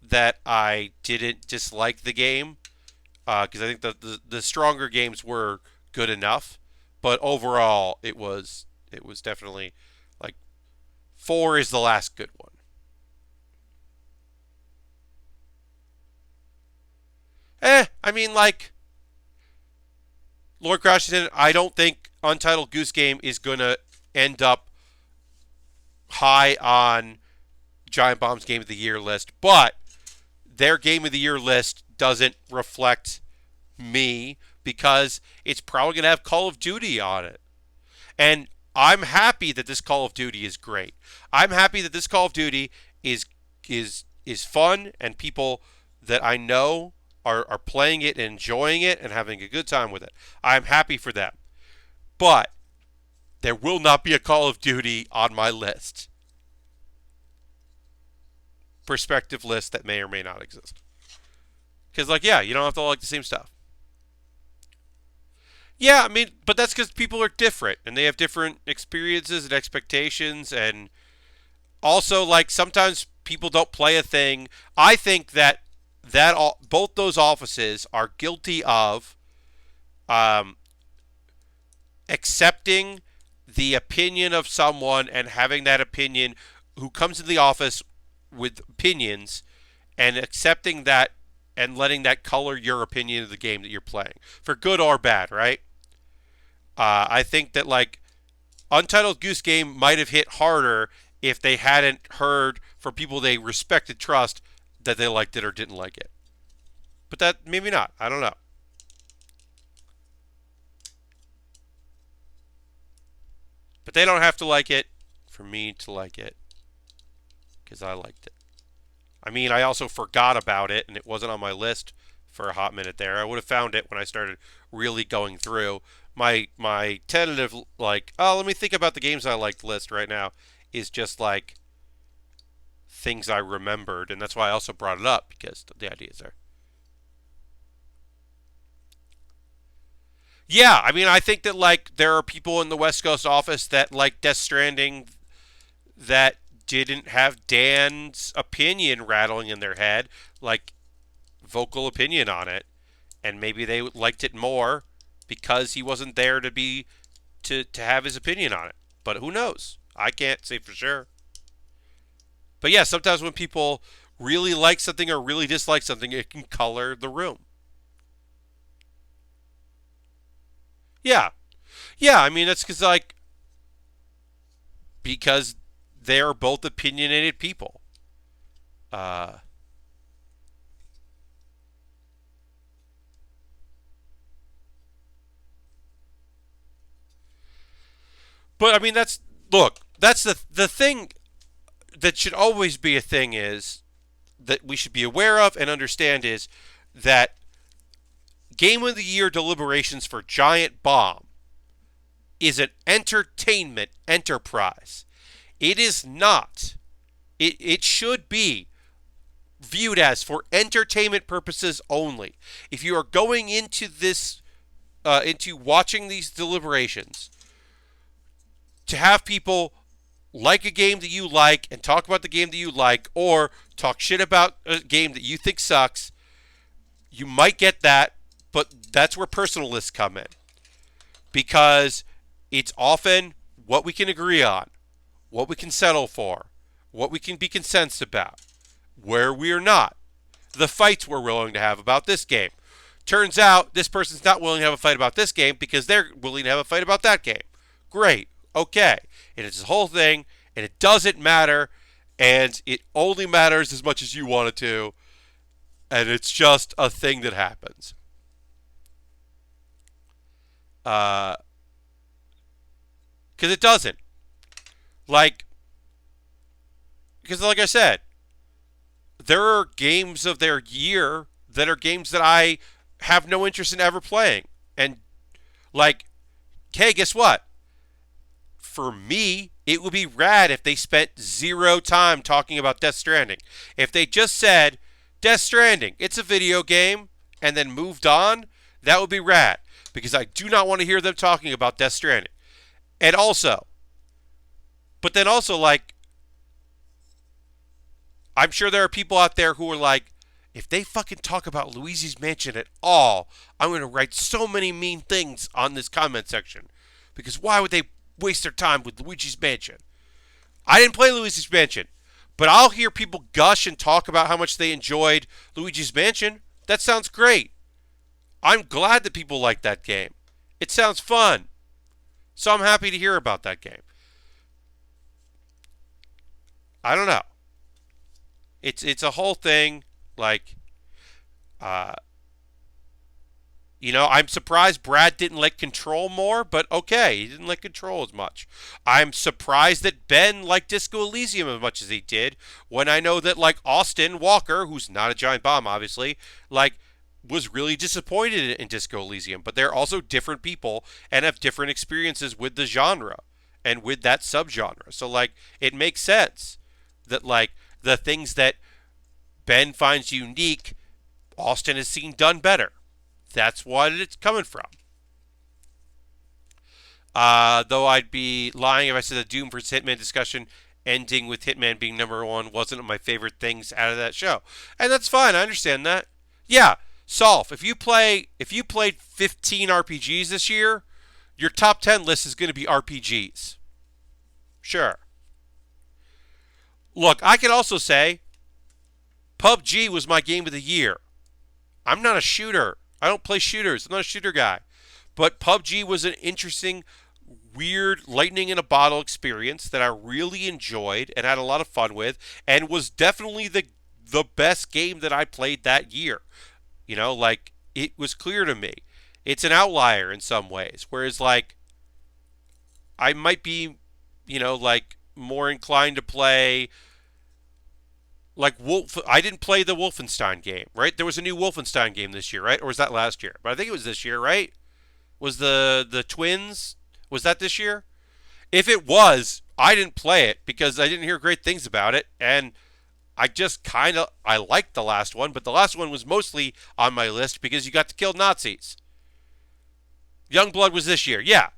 that I didn't dislike the game because I think the stronger games were good enough. But overall, it was definitely 4 is the last good one. Lord Crashington, I don't think Untitled Goose Game is going to end up high on Giant Bomb's Game of the Year list, but their Game of the Year list doesn't reflect me because it's probably going to have Call of Duty on it. And I'm happy that this Call of Duty is great. I'm happy that this Call of Duty is fun and people that I know are playing it and enjoying it and having a good time with it. I'm happy for them. But there will not be a Call of Duty on my list. Perspective list that may or may not exist. Because, you don't have to like the same stuff. Yeah, but that's because people are different and they have different experiences and expectations, and also sometimes people don't play a thing. I think that both those offices are guilty of accepting the opinion of someone and having that opinion who comes into the office with opinions and accepting that and letting that color your opinion of the game that you're playing, for good or bad, right? I think that Untitled Goose Game might have hit harder if they hadn't heard from people they respect and trust that they liked it or didn't like it. But that maybe not. I don't know. But they don't have to like it for me to like it because I liked it. I also forgot about it and it wasn't on my list for a hot minute there. I would have found it when I started really going through. My tentative let me think about the games I liked list right now is just things I remembered, and that's why I also brought it up because the idea is there. Yeah, I think that there are people in the West Coast office that like Death Stranding that didn't have Dan's opinion rattling in their head, vocal opinion on it, and maybe they liked it more because he wasn't there to have his opinion on it. But who knows? I can't say for sure. But yeah, sometimes when people really like something or really dislike something, it can color the room. Yeah. Yeah, that's because they're both opinionated people. Uh, But I mean, that's the thing that should always be a thing is that we should be aware of and understand is that Game of the Year deliberations for Giant Bomb is an entertainment enterprise. It is not. It should be viewed as for entertainment purposes only. If you are going into this, into watching these deliberations, to have people like a game that you like and talk about the game that you like, or talk shit about a game that you think sucks, you might get that, but that's where personalists come in. Because it's often what we can agree on, what we can settle for, what we can be consensus about, where we are not, the fights we're willing to have about this game. Turns out this person's not willing to have a fight about this game because they're willing to have a fight about that game. Great. Okay. And it's the whole thing, and it doesn't matter, and it only matters as much as you want it to, and it's just a thing that happens. Because it doesn't. Because like I said, there are games of their year that are games that I have no interest in ever playing. And, hey, guess what? For me, it would be rad if they spent zero time talking about Death Stranding. If they just said, Death Stranding, it's a video game, and then moved on, that would be rad. Because I do not want to hear them talking about Death Stranding. And also, but then also, I'm sure there are people out there who are like, if they fucking talk about Luigi's Mansion at all, I'm going to write so many mean things on this comment section. Because why would they waste their time with Luigi's Mansion? I didn't play Luigi's Mansion, but I'll hear people gush and talk about how much they enjoyed Luigi's Mansion. That sounds great. I'm glad that people like that game. It sounds fun. So I'm happy to hear about that game. I don't know. It's a whole thing. I'm surprised Brad didn't like Control more, but okay, he didn't like Control as much. I'm surprised that Ben liked Disco Elysium as much as he did, when I know that, Austin Walker, who's not a Giant Bomb, obviously, was really disappointed in Disco Elysium. But they're also different people and have different experiences with the genre and with that subgenre. So, it makes sense that, the things that Ben finds unique, Austin has seen done better. That's what it's coming from. Though I'd be lying if I said the Doom vs. Hitman discussion ending with Hitman being number one wasn't one of my favorite things out of that show. And that's fine. I understand that. Yeah, Solve. If you played 15 RPGs this year, your top 10 list is going to be RPGs. Sure. Look, I can also say PUBG was my game of the year. I'm not a shooter. I don't play shooters. I'm not a shooter guy. But PUBG was an interesting, weird, lightning in a bottle experience that I really enjoyed and had a lot of fun with, and was definitely the best game that I played that year. It was clear to me. It's an outlier in some ways. Whereas, I might be, more inclined to play, I didn't play the Wolfenstein game, right? There was a new Wolfenstein game this year, right? Or was that last year? But I think it was this year, right? Was the Twins, was that this year? If it was, I didn't play it because I didn't hear great things about it, and I just I liked the last one, but the last one was mostly on my list because you got to kill Nazis. Youngblood was this year, yeah.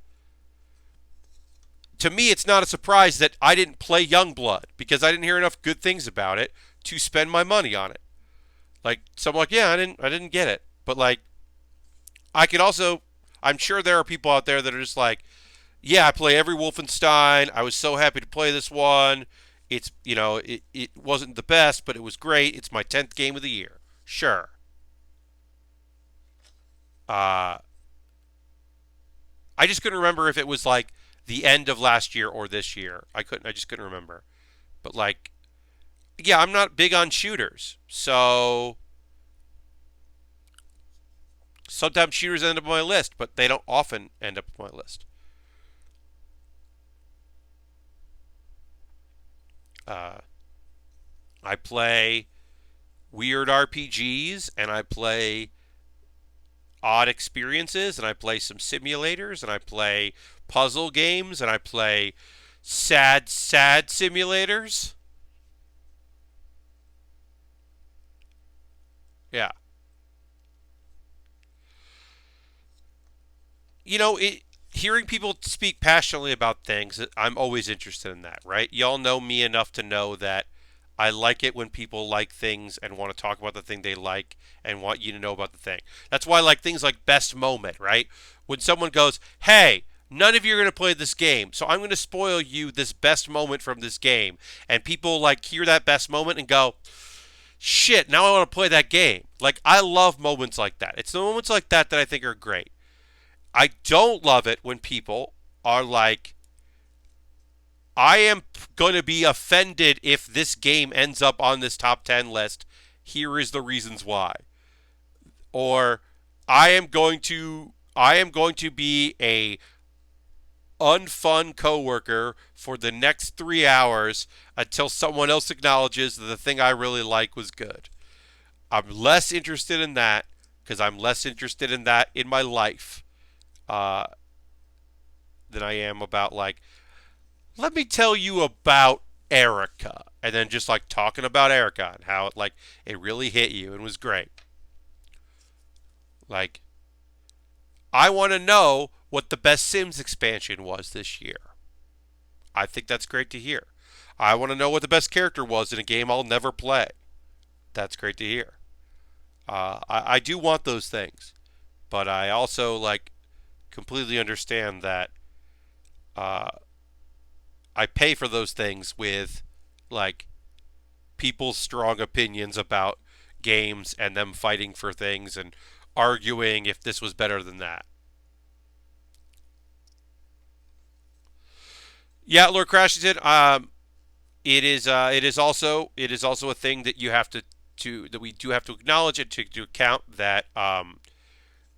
To me, it's not a surprise that I didn't play Youngblood because I didn't hear enough good things about it to spend my money on it. So I'm yeah, I didn't get it. But I could also, I'm sure there are people out there that are just yeah, I play every Wolfenstein. I was so happy to play this one. It's, it wasn't the best, but it was great. It's my 10th game of the year. Sure. I just couldn't remember if it was the end of last year or this year. I just couldn't remember. But yeah, I'm not big on shooters. So sometimes shooters end up on my list, but they don't often end up on my list. Uh, I play weird RPGs, and I play odd experiences, and I play some simulators, and I play puzzle games, and I play sad simulators. Yeah. Hearing people speak passionately about things, I'm always interested in that, right? Y'all know me enough to know that I like it when people like things and want to talk about the thing they like and want you to know about the thing. That's why I like things like best moment, right? When someone goes, "Hey, none of you are going to play this game, so I'm going to spoil you this best moment from this game." And people like hear that best moment and go, "Shit, now I want to play that game." Like I love moments like that. It's the moments like that that I think are great. I don't love it when people are like, I am going to be offended if this game ends up on this top 10 list. Here is the reasons why. Or I am going to be a unfun coworker for the next 3 hours until someone else acknowledges that the thing I really like was good. I'm less interested in that because I'm less interested in that in my life uh, than I am about like, let me tell you about Erica, and then just like talking about Erica and how it really hit you and was great. Like I want to know what the best Sims expansion was this year. I think that's great to hear. I want to know what the best character was in a game I'll never play. That's great to hear. I do want those things, but I also completely understand that uh, I pay for those things with like people's strong opinions about games and them fighting for things and arguing if this was better than that. Yeah, Lord Crashington. It is also a thing that you have to that we do have to acknowledge and take into account that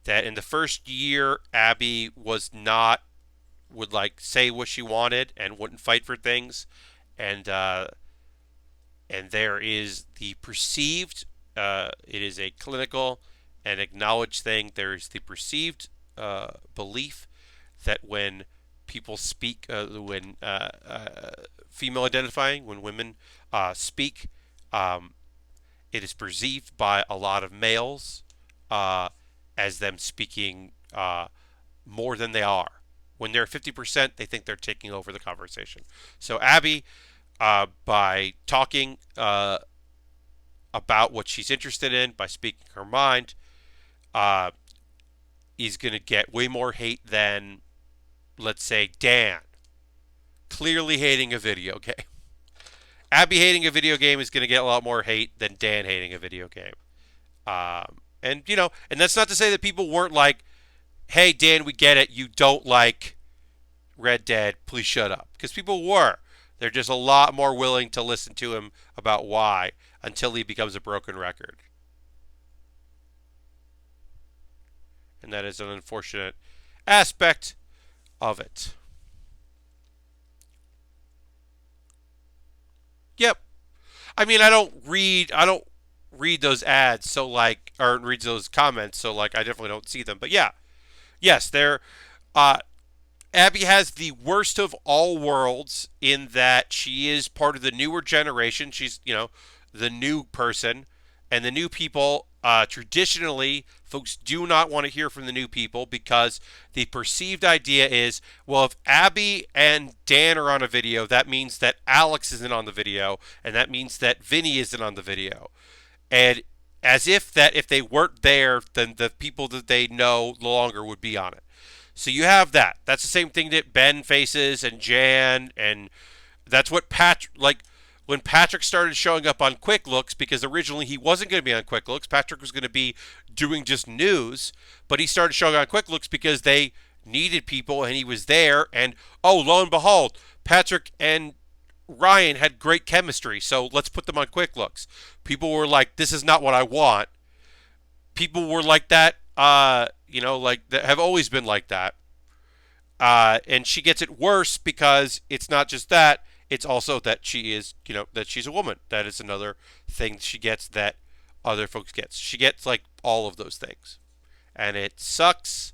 that in the first year Abby was not would say what she wanted and wouldn't fight for things, and there is the perceived. It is a clinical and acknowledged thing. There is the perceived belief that when people speak, when female identifying, when women speak, um, it is perceived by a lot of males uh, as them speaking more than they are. When they're 50%, they think they're taking over the conversation. So Abby, by talking about what she's interested in, by speaking her mind, uh, is going to get way more hate than, let's say, Dan, clearly hating a video game. Abby hating a video game is going to get a lot more hate than Dan hating a video game. And that's not to say that people weren't like, hey, Dan, we get it. You don't like Red Dead. Please shut up. Because people were. They're just a lot more willing to listen to him about why until he becomes a broken record. And that is an unfortunate aspect of it. Yep. I mean, I don't read those ads, so or read those comments, so I definitely don't see them. But yeah, yes, they're uh, Abby has the worst of all worlds in that she is part of the newer generation. She's, the new person. And the new people, traditionally, folks do not want to hear from the new people because the perceived idea is, well, if Abby and Dan are on a video, that means that Alex isn't on the video, and that means that Vinny isn't on the video. And as if that if they weren't there, then the people that they know no longer would be on it. So you have that. That's the same thing that Ben faces and Jan, and that's what when Patrick started showing up on Quick Looks, because originally he wasn't going to be on Quick Looks. Patrick was going to be doing just news, but he started showing on Quick Looks because they needed people and he was there. And oh, lo and behold, Patrick and Ryan had great chemistry, so let's put them on Quick Looks. People were like, this is not what I want. People were like that, that have always been like that. And she gets it worse because it's not just that, it's also that she is, that she's a woman. That is another thing she gets that other folks gets. She gets like all of those things, and it sucks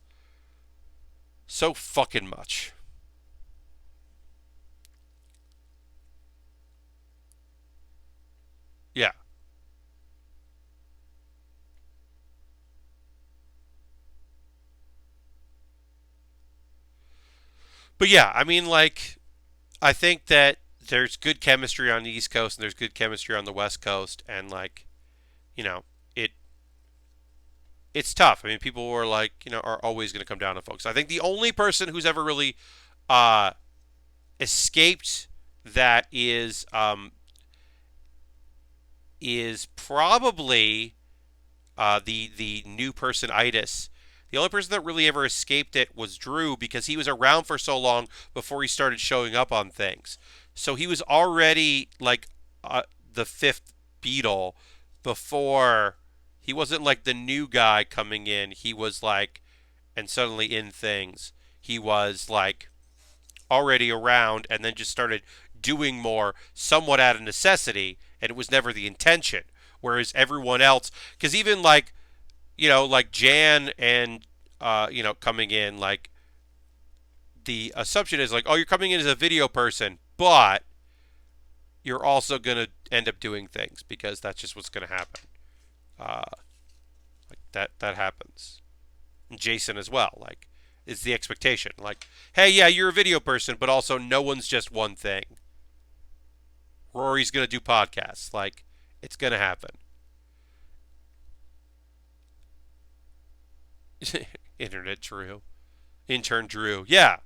so fucking much. Yeah, but yeah, I mean, like, I think that there's good chemistry on the East Coast and there's good chemistry on the West Coast, and like, you know, it it's tough. I mean, people were like, are always going to come down on folks. I think the only person who's ever really uh, escaped that is probably the new person itis. The only person that really ever escaped it was Drew because he was around for so long before he started showing up on things. So he was already like the fifth Beatle before. He wasn't like the new guy coming in. He was like, and suddenly in things. He was like already around and then just started doing more somewhat out of necessity, and it was never the intention. Whereas everyone else, because even like, like Jan and, coming in, like, the assumption is like, oh, you're coming in as a video person, but you're also going to end up doing things because that's just what's going to happen. Uh, like that happens. And Jason as well, like, is the expectation. Like, hey, yeah, you're a video person, but also no one's just one thing. Rory's going to do podcasts. Like, it's going to happen. Internet Drew. Intern Drew. Yeah.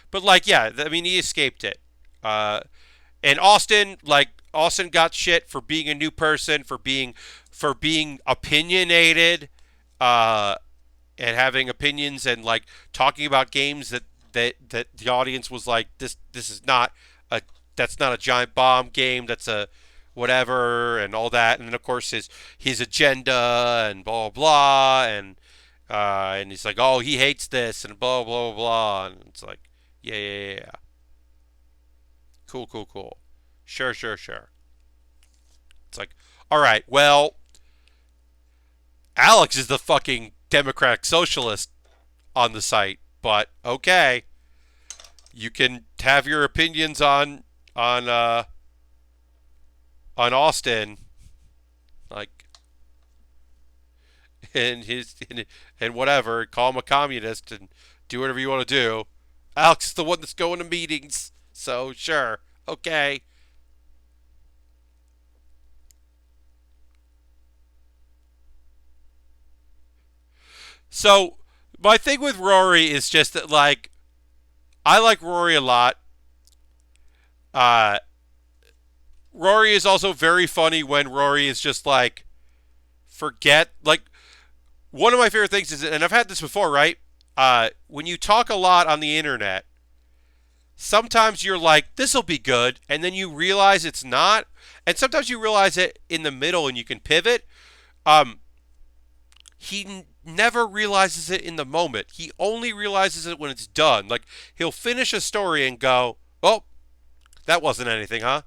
But, like, yeah, I mean, he escaped it. Uh, and Austin got shit for being a new person, for being opinionated, uh, and having opinions and, like, talking about games that the audience was like, this is not a that's not a giant bomb game, that's a whatever, and all that. And then of course his agenda and blah blah, and he's like, oh, he hates this and blah blah blah, and it's like, yeah yeah yeah yeah, cool cool cool, sure sure sure. It's like, all right, well, Alex is the fucking democratic socialist on the site, but okay, you can have your opinions on uh on Austin, like, and whatever, call him a communist and do whatever you want to do. Alex is the one that's going to meetings, so sure, okay. So my thing with Rory is just that, like, I like Rory a lot. Uh, Rory is also very funny when Rory is just like, forget, like, one of my favorite things is, and I've had this before, right? When you talk a lot on the internet, sometimes you're like, this will be good, and then you realize it's not, and sometimes you realize it in the middle and you can pivot. Um, he never realizes it in the moment. He only realizes it when it's done. Like, he'll finish a story and go, "Oh, that wasn't anything, huh?"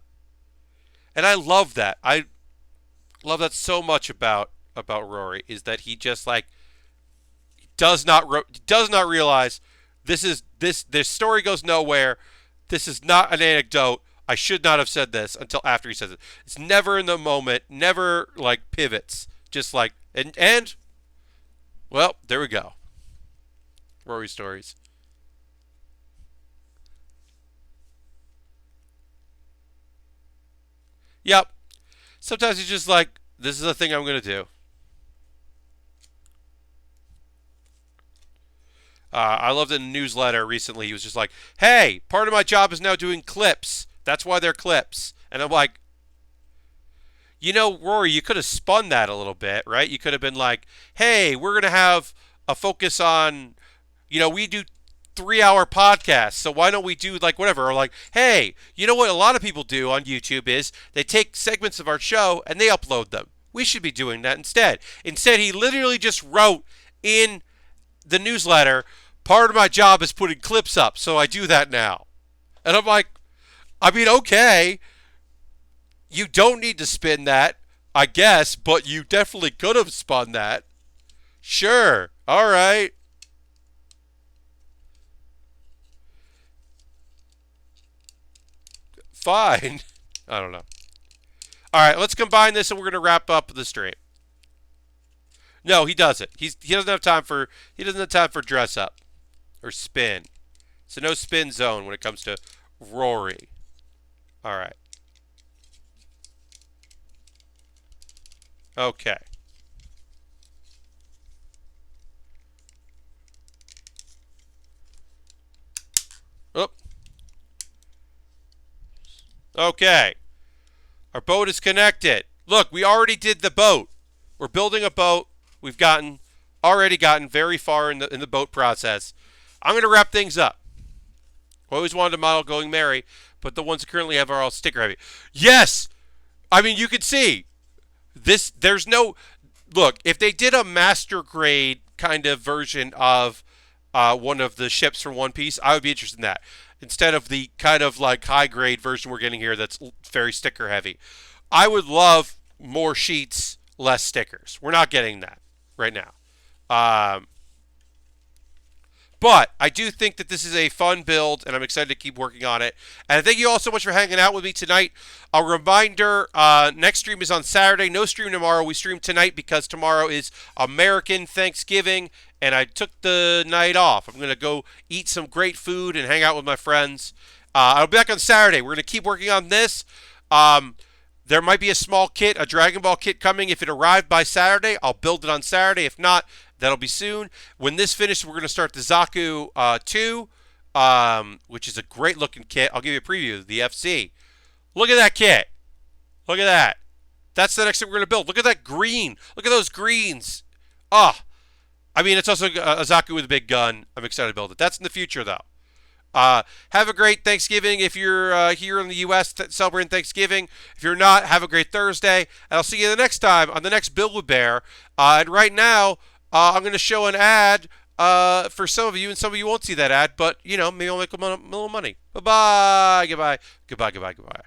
And I love that. I love that so much about Rory, is that he just, like, does not realize this story goes nowhere. This is not an anecdote. I should not have said this until after he says it. It's never in the moment. Never, like, pivots. Just like, and well, there we go. Rory stories. Yep. Sometimes he's just like, this is the thing I'm gonna do. I loved in a newsletter recently. He was just like, "Hey, part of my job is now doing clips. That's why they're clips." And I'm like, Rory, you could have spun that a little bit, right? You could have been like, "Hey, we're gonna have a focus on, we do 3 hour podcasts, so why don't we do, like, whatever?" Or like, "Hey, you know what a lot of people do on YouTube is they take segments of our show and they upload them. We should be doing that instead." Instead, he literally just wrote in the newsletter, "Part of my job is putting clips up, so I do that now." And I'm like, I mean, okay, you don't need to spin that, I guess, but you definitely could have spun that. Sure. All right. Fine. I don't know. All right, let's combine this and we're going to wrap up the stream. No, he doesn't. He doesn't have time for dress up or spin. So no spin zone when it comes to Rory. All right. Okay. Oop. Okay. Our boat is connected. Look, we already did the boat. We're building a boat. We've already gotten very far in the boat process. I'm going to wrap things up. Always wanted to model Going Merry, but the ones I currently have are all sticker heavy. Yes! I mean, you can see this. There's no look. If they did a master grade kind of version of one of the ships from One Piece, I would be interested in that instead of the kind of like high grade version we're getting here that's very sticker heavy. I would love more sheets, less stickers. We're not getting that right now. But I do think that this is a fun build, and I'm excited to keep working on it. And thank you all so much for hanging out with me tonight. A reminder, next stream is on Saturday. No stream tomorrow. We stream tonight because tomorrow is American Thanksgiving, and I took the night off. I'm going to go eat some great food and hang out with my friends. I'll be back on Saturday. We're going to keep working on this. There might be a small kit, a Dragon Ball kit coming. If it arrived by Saturday, I'll build it on Saturday. If not, that'll be soon. When this finishes, we're going to start the Zaku 2, which is a great looking kit. I'll give you a preview of the FC. Look at that kit. Look at that. That's the next thing we're going to build. Look at that green. Look at those greens. Ah. I mean, it's also a Zaku with a big gun. I'm excited to build it. That's in the future, though. Have a great Thanksgiving if you're here in the U.S. Celebrating Thanksgiving. If you're not, have a great Thursday. And I'll see you the next time on the next Build with Baer. And right now, I'm going to show an ad for some of you, and some of you won't see that ad. But, you know, maybe I'll make a little money. Bye-bye. Goodbye. Goodbye, goodbye, goodbye.